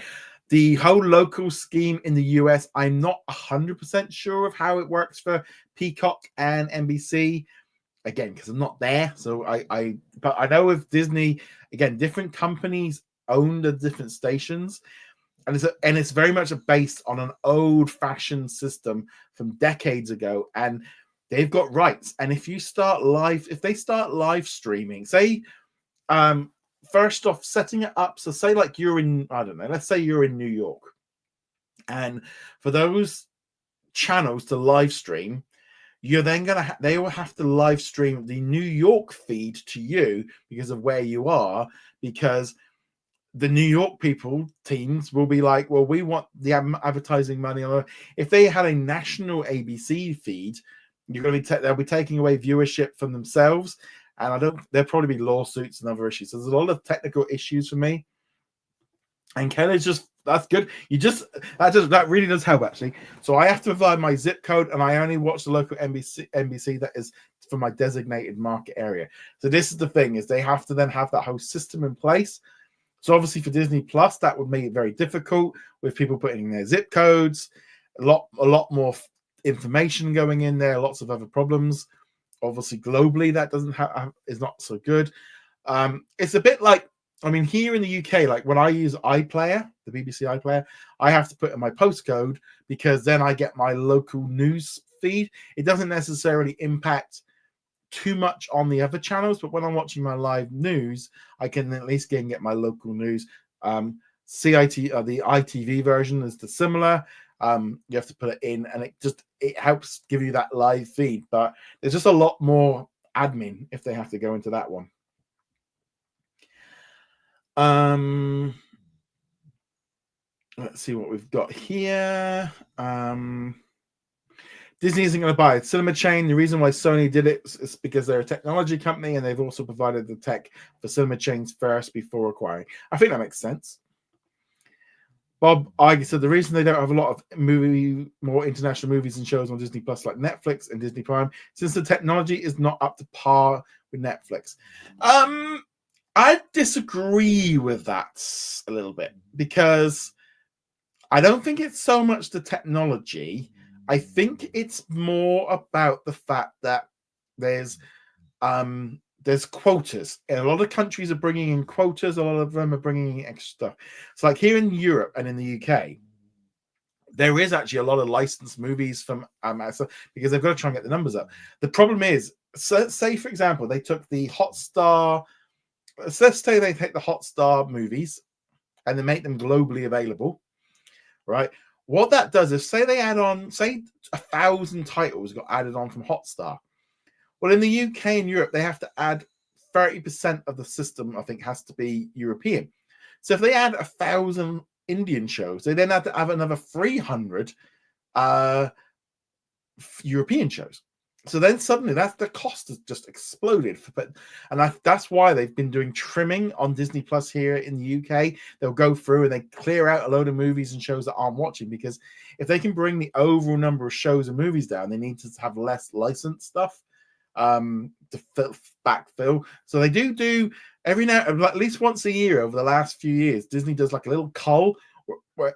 The whole local scheme in the US, I'm not 100% sure of how it works for Peacock and NBC. Again, because I'm not there. So but I know with Disney, again, different companies own the different stations. And it's very much based on an old-fashioned system from decades ago. And they've got rights. And if they start live streaming, say, first off, setting it up. So say like you're in, I don't know, let's say you're in New York. And for those channels to live stream, you're then they will have to live stream the New York feed to you because of where you are, because the New York teams will be like, well, we want the advertising money. If they had a national ABC feed, they'll be taking away viewership from themselves. And there'll probably be lawsuits and other issues. So there's a lot of technical issues for me. And that's good. That really does help, actually. So I have to provide my zip code, and I only watch the local NBC that is for my designated market area. So this is the thing, is they have to then have that whole system in place. So obviously for Disney Plus, that would make it very difficult with people putting in their zip codes, a lot more information going in there, lots of other problems. Obviously globally, that is not so good. It's a bit like, I mean, here in the UK, like when I use iPlayer, the BBC iPlayer, I have to put in my postcode because then I get my local news feed. It doesn't necessarily impact too much on the other channels, but when I'm watching my live news, I can at least get my local news. The ITV version is similar. You have to put it in, and it helps give you that live feed. But there's just a lot more admin if they have to go into that one. Let's see what we've got here. Disney isn't going to buy a cinema chain. The reason why Sony did it is because they're a technology company, and they've also provided the tech for cinema chains first before acquiring. I think that makes sense. Bob Iger said the reason they don't have a lot of more international movies and shows on Disney Plus like Netflix and Disney Prime, since the technology is not up to par with Netflix. I disagree with that a little bit, because I don't think it's so much the technology. I think it's more about the fact that there's quotas, and a lot of countries are bringing in quotas. A lot of them are bringing in extra stuff. So like here in Europe and in the UK, there is actually a lot of licensed movies from because they've got to try and get the numbers up. The problem is, say for example, they took the Hotstar. Let's say they take the Hotstar movies, and they make them globally available, right? What that does is, say they add on, say 1,000 titles got added on from Hotstar. Well, in the UK and Europe, they have to add 30% of the system, I think, has to be European. So if they add 1,000 Indian shows, they then have to have another 300 European shows. So then suddenly the cost has just exploded. And that's why they've been doing trimming on Disney Plus here in the UK. They'll go through and they clear out a load of movies and shows that aren't watching, because if they can bring the overall number of shows and movies down, they need to have less licensed stuff to backfill. So they do every now, at least once a year over the last few years, Disney does like a little cull where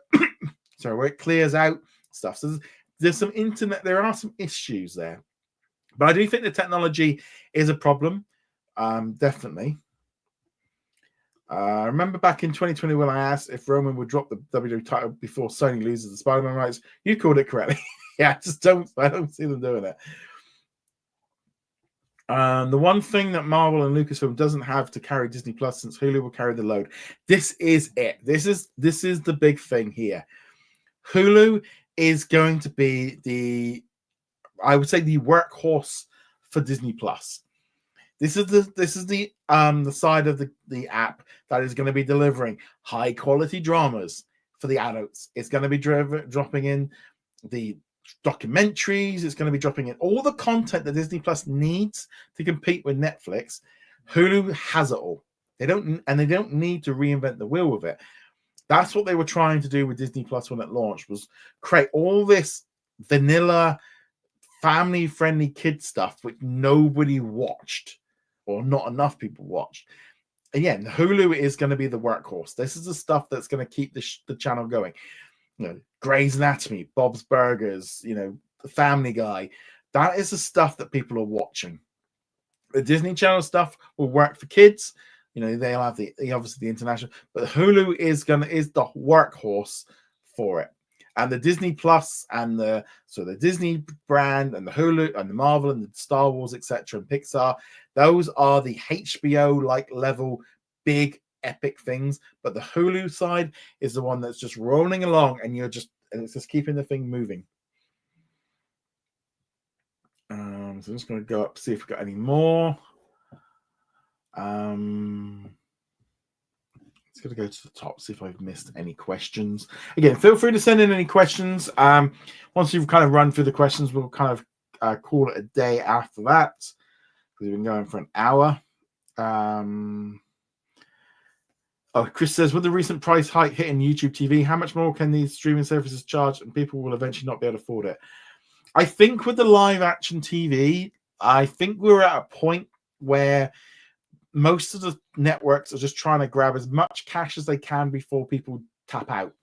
it clears out stuff. So there's some there are some issues there. But I do think the technology is a problem, definitely. I remember back in 2020 when I asked if Roman would drop the WWE title before Sony loses the Spider-Man rights. You called it correctly. Yeah, I don't see them doing it. The one thing that Marvel and Lucasfilm doesn't have to carry Disney Plus, since Hulu will carry the load. This is it. This is the big thing here. Hulu is going to be I would say the workhorse for Disney Plus. This is the side of the app that is going to be delivering high quality dramas for the adults. It's going to be dropping in the documentaries. It's going to be dropping in all the content that Disney Plus needs to compete with Netflix. Hulu has it all. They don't need to reinvent the wheel with it. That's what they were trying to do with Disney Plus when it launched, was create all this vanilla, family-friendly kid stuff which nobody watched, or not enough people watched. Again, Hulu is going to be the workhorse. This is the stuff that's going to keep the channel going. You know, Grey's Anatomy, Bob's Burgers, The Family Guy. That is the stuff that people are watching. The Disney Channel stuff will work for kids. They'll have obviously the international, but Hulu is the workhorse for it. And the Disney Plus and the Disney brand and the Hulu and the Marvel and the Star Wars, etc., and Pixar, those are the HBO-like level big epic things. But the Hulu side is the one that's just rolling along, and it's just keeping the thing moving. So I'm just going to go up, see if we've got any more. It's going to go to the top, see if I've missed any questions. Again, feel free to send in any questions. Once you've kind of run through the questions, we'll kind of call it a day after that, because we've been going for an hour. Chris says, with the recent price hike hitting YouTube TV, how much more can these streaming services charge, and people will eventually not be able to afford it? I think with the live action TV, I think we're at a point where most of the networks are just trying to grab as much cash as they can before people tap out.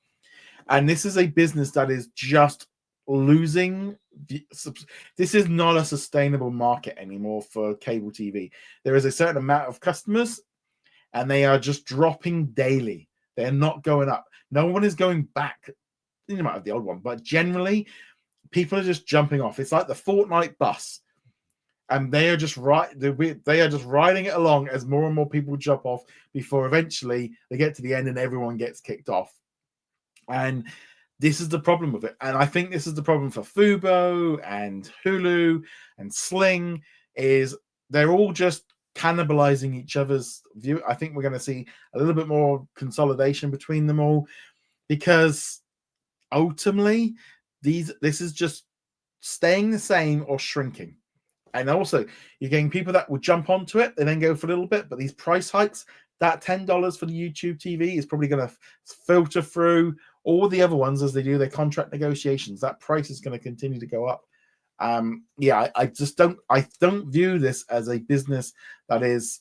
And this is a business that is just losing. This is not a sustainable market anymore for cable TV. There is a certain amount of customers, and they are just dropping daily. They're not going up. No one is going back. You might have the old one, but generally, people are just jumping off. It's like the Fortnite bus. And they are just riding it along as more and more people jump off before eventually they get to the end and everyone gets kicked off. And this is the problem with it. And I think this is the problem for Fubo and Hulu and Sling, is they're all just cannibalizing each other's view. I think we're going to see a little bit more consolidation between them all, because ultimately this is just staying the same or shrinking. And also, you're getting people that will jump onto it and then go for a little bit. But these price hikes, that $10 for the YouTube TV is probably going to filter through all the other ones as they do their contract negotiations. That price is going to continue to go up. I don't view this as a business that is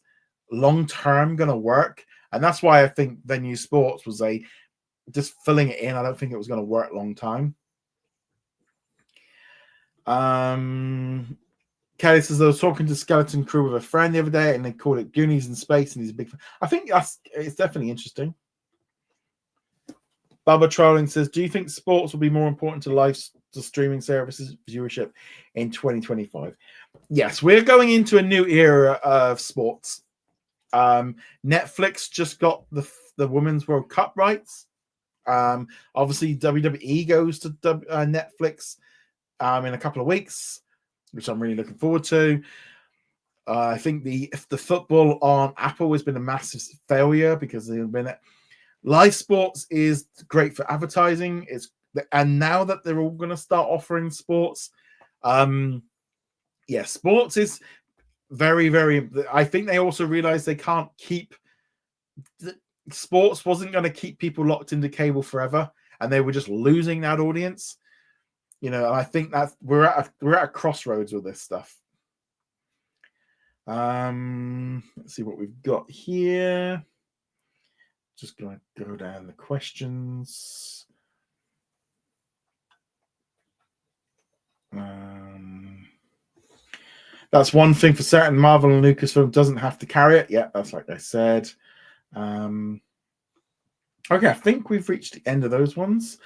long-term going to work. And that's why I think Venue Sports was just filling it in. I don't think it was going to work long time. Kelly says, I was talking to Skeleton Crew with a friend the other day, and they called it Goonies in Space, and he's a big fan. I think it's definitely interesting. Bubba Trolling says, do you think sports will be more important to streaming services viewership in 2025? Yes, we're going into a new era of sports. Netflix just got the Women's World Cup rights. Obviously, WWE goes to Netflix in a couple of weeks, which I'm really looking forward to. I think the football on Apple has been a massive failure because they've been live sports is great for advertising. And now that they're all going to start offering sports, sports is very, very. I think they also realize they can't keep. Sports wasn't going to keep people locked into cable forever, and they were just losing that audience. And I think that we're at a crossroads with this stuff. Let's see what we've got here. Just going to go down the questions. That's one thing for certain. Marvel and Lucasfilm doesn't have to carry it. Yeah, that's like I said. Okay, I think we've reached the end of those ones.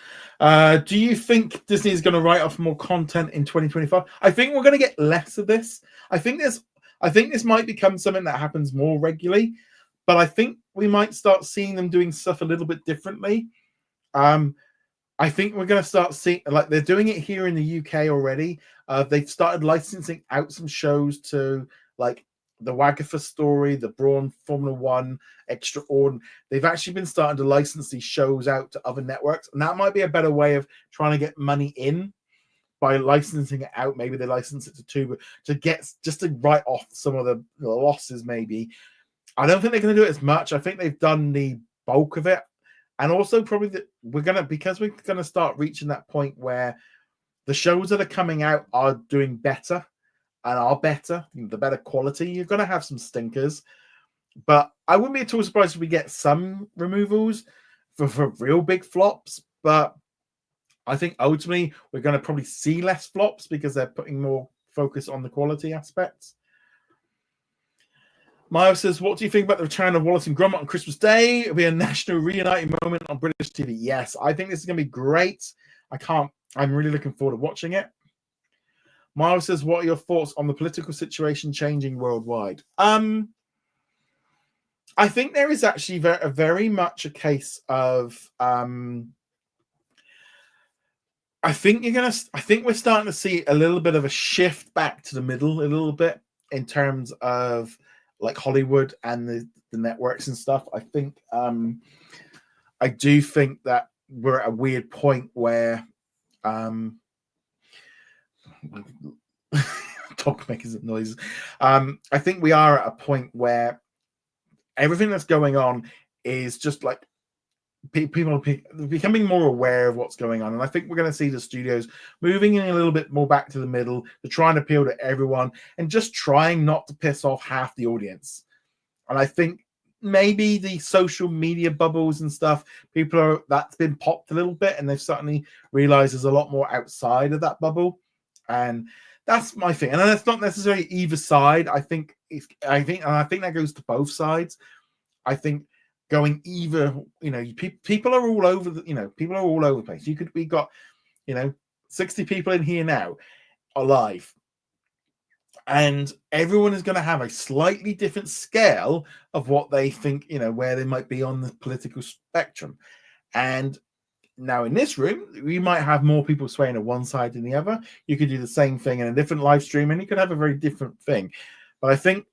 Do you think Disney is going to write off more content in 2025? I think we're going to get less of this. I think this might become something that happens more regularly, but I think we might start seeing them doing stuff a little bit differently. I think we're going to start seeing, like they're doing it here in the UK already. They've started licensing out some shows to like the Wagafa story, the Brawn Formula One, Extraordinary. They've actually been starting to license these shows out to other networks, and that might be a better way of trying to get money in by licensing it out. Maybe they license it to Tubi to get just to write off some of the losses. Maybe I don't think they're going to do it as much. I think they've done the bulk of it, and also probably that we're going to start reaching that point where the shows that are coming out are doing better. And are better, the better quality. You're going to have some stinkers, but I wouldn't be at all surprised if we get some removals for real big flops. But I think ultimately we're going to probably see less flops because they're putting more focus on the quality aspects. Miles says, what do you think about the return of Wallace and Gromit on Christmas Day? It'll be a national reuniting moment on British TV. Yes, I think this is going to be great. I'm really looking forward to watching it. Miles says, what are your thoughts on the political situation changing worldwide? I think there is actually very much a case of I think we're starting to see a little bit of a shift back to the middle a little bit in terms of like Hollywood and the networks and stuff. I think I do think that we're at a weird point where dog making some noises. I think we are at a point where everything that's going on is just like people are becoming more aware of what's going on, and I think we're going to see the studios moving in a little bit more back to the middle to try and appeal to everyone and just trying not to piss off half the audience. And I think maybe the social media bubbles and stuff, that's been popped a little bit, and they've certainly realized there's a lot more outside of that bubble. And that's my thing. And that's not necessarily either side. I think that goes to both sides. I think going either, people are all over people are all over the place. We got 60 people in here now alive, and everyone is going to have a slightly different scale of what they think, where they might be on the political spectrum. And now in this room, we might have more people swaying to one side than the other. You could do the same thing in a different live stream, and you could have a very different thing. But I think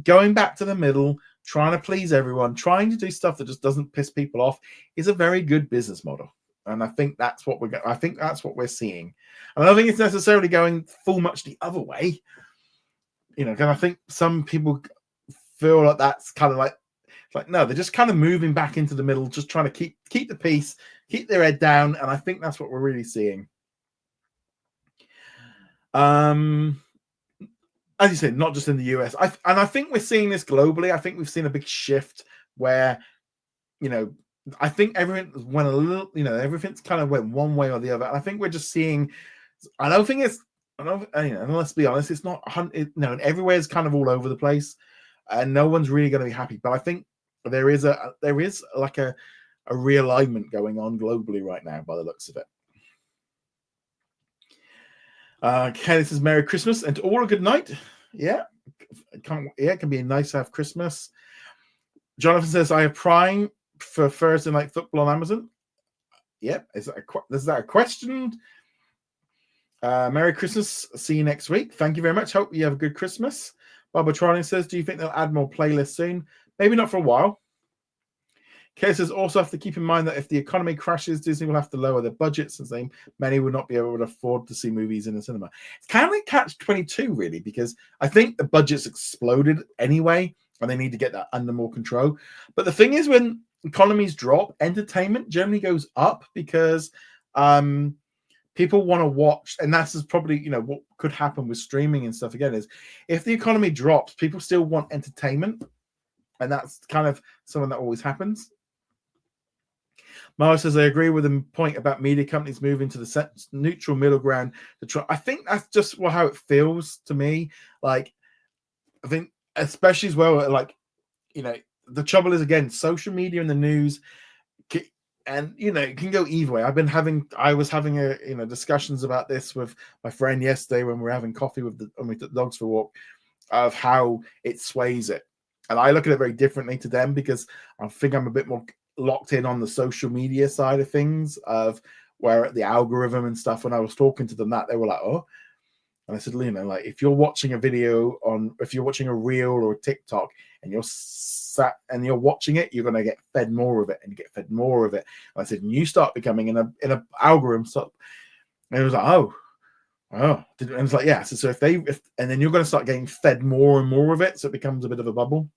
going back to the middle, trying to please everyone, trying to do stuff that just doesn't piss people off is a very good business model. And I think that's what we're seeing. And I don't think it's necessarily going full much the other way. Because I think some people feel like that's kind of like no, they're just kind of moving back into the middle, just trying to keep the peace, keep their head down, and I think that's what we're really seeing. As you said, not just in the US, and I think we're seeing this globally. I think we've seen a big shift where, I think everything went a little, everything's kind of went one way or the other. And I think we're just seeing. And let's be honest, it's not. Everywhere's kind of all over the place, and no one's really going to be happy. But I think there is like a realignment going on globally right now, by the looks of it. Okay, this is Merry Christmas and to all a good night. Yeah, it can be nice to have Christmas. Jonathan says, I have Prime, for Thursday Night Football on Amazon. Yep. Is that a question? Merry Christmas. See you next week. Thank you very much. Hope you have a good Christmas. Barbara Trolling says, do you think they'll add more playlists soon? Maybe not for a while. Kay says, also have to keep in mind that if the economy crashes, Disney will have to lower their budget since many will not be able to afford to see movies in the cinema. It's kind of like catch-22, really, because I think the budget's exploded anyway, and they need to get that under more control. But the thing is, when economies drop, entertainment generally goes up because people want to watch, and that's probably, what could happen with streaming and stuff again, is if the economy drops, people still want entertainment, and that's kind of something that always happens. Mara says, I agree with the point about media companies moving to the neutral middle ground to try. I think that's just how it feels to me. Like, I think, especially as well, like, the trouble is, again, social media and the news, and it can go either way. I was having discussions about this with my friend yesterday when we were having coffee when we took the dogs for a walk, of how it sways it. And I look at it very differently to them because I think I'm a bit more locked in on the social media side of things, of where the algorithm and stuff. When I was talking to them, they were like, oh. And I said, like, if you're watching a if you're watching a reel or a TikTok and you're sat and you're watching it, you're going to get fed more of it and get fed more of it. And I said, and you start becoming in a algorithm. And it was like, oh. And it's like, yeah. So and then you're going to start getting fed more and more of it. So it becomes a bit of a bubble.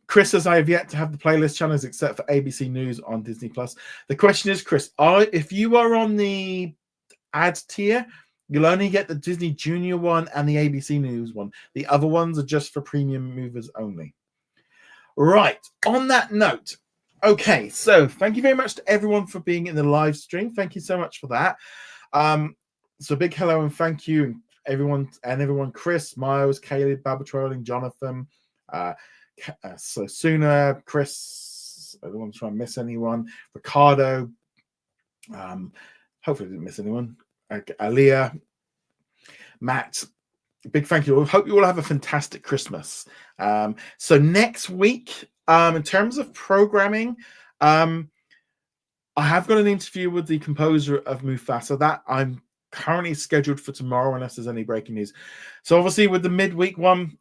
Chris says, I have yet to have the playlist channels except for ABC News on Disney Plus. The question is, Chris, if you are on the ad tier, you'll only get the Disney Junior one and the ABC News one. The other ones are just for premium movers only. Right. On that note, okay, so thank you very much to everyone for being in the live stream. Thank you so much for that. So big hello and thank you everyone, Chris, Miles, Caleb, Baba Trolling, Jonathan, so Suna, Chris, I don't want to try and miss anyone, Ricardo, hopefully I didn't miss anyone, Aliyah, Matt, big thank you. Hope you all have a fantastic Christmas. So next week, in terms of programming, I have got an interview with the composer of Mufasa that I'm currently scheduled for tomorrow, unless there's any breaking news. So obviously with the midweek one,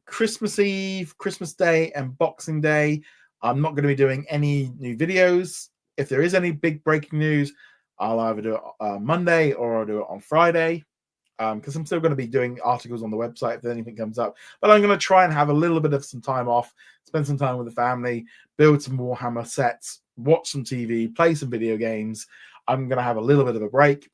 Christmas Eve, Christmas Day, and Boxing Day, I'm not going to be doing any new videos. If there is any big breaking news, I'll either do it on Monday or I'll do it on Friday, because I'm still going to be doing articles on the website if anything comes up. But I'm going to try and have a little bit of some time off, spend some time with the family, build some Warhammer sets, watch some TV, play some video games. I'm going to have a little bit of a break.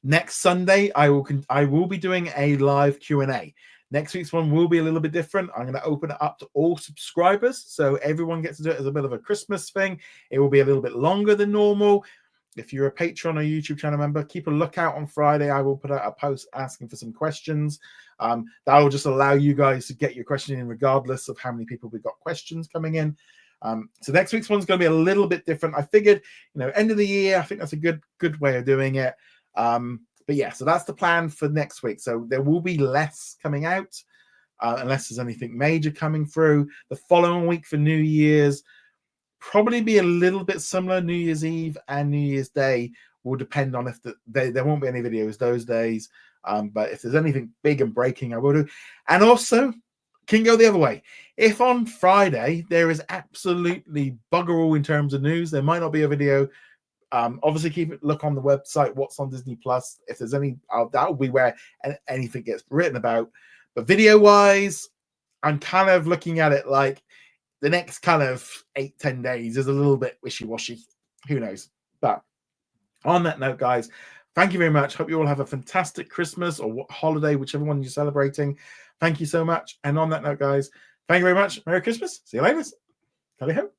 Next Sunday, I will be doing a live Q&A. Next week's one will be a little bit different. I'm going to open it up to all subscribers, so everyone gets to do it as a bit of a Christmas thing. It will be a little bit longer than normal. If you're a Patreon or YouTube channel member, keep a lookout on Friday. I will put out a post asking for some questions. That will just allow you guys to get your question in regardless of how many people we've got questions coming in. So next week's one's going to be a little bit different. I figured, end of the year, I think that's a good way of doing it. But yeah, so that's the plan for next week. So there will be less coming out, unless there's anything major coming through. The following week for New Year's probably be a little bit similar. New Year's Eve and New Year's Day will depend on if there won't be any videos those days. But if there's anything big and breaking, I will do. And also, can go the other way. If on Friday there is absolutely bugger all in terms of news, there might not be a video. Obviously, look on the website, what's on Disney Plus. If there's any, that will be where anything gets written about. But video-wise, I'm kind of looking at it like the next kind of 8-10 days is a little bit wishy-washy. Who knows? But on that note, guys, thank you very much. Hope you all have a fantastic Christmas or holiday, whichever one you're celebrating. Thank you so much. And on that note, guys, thank you very much. Merry Christmas. See you later. Tally ho.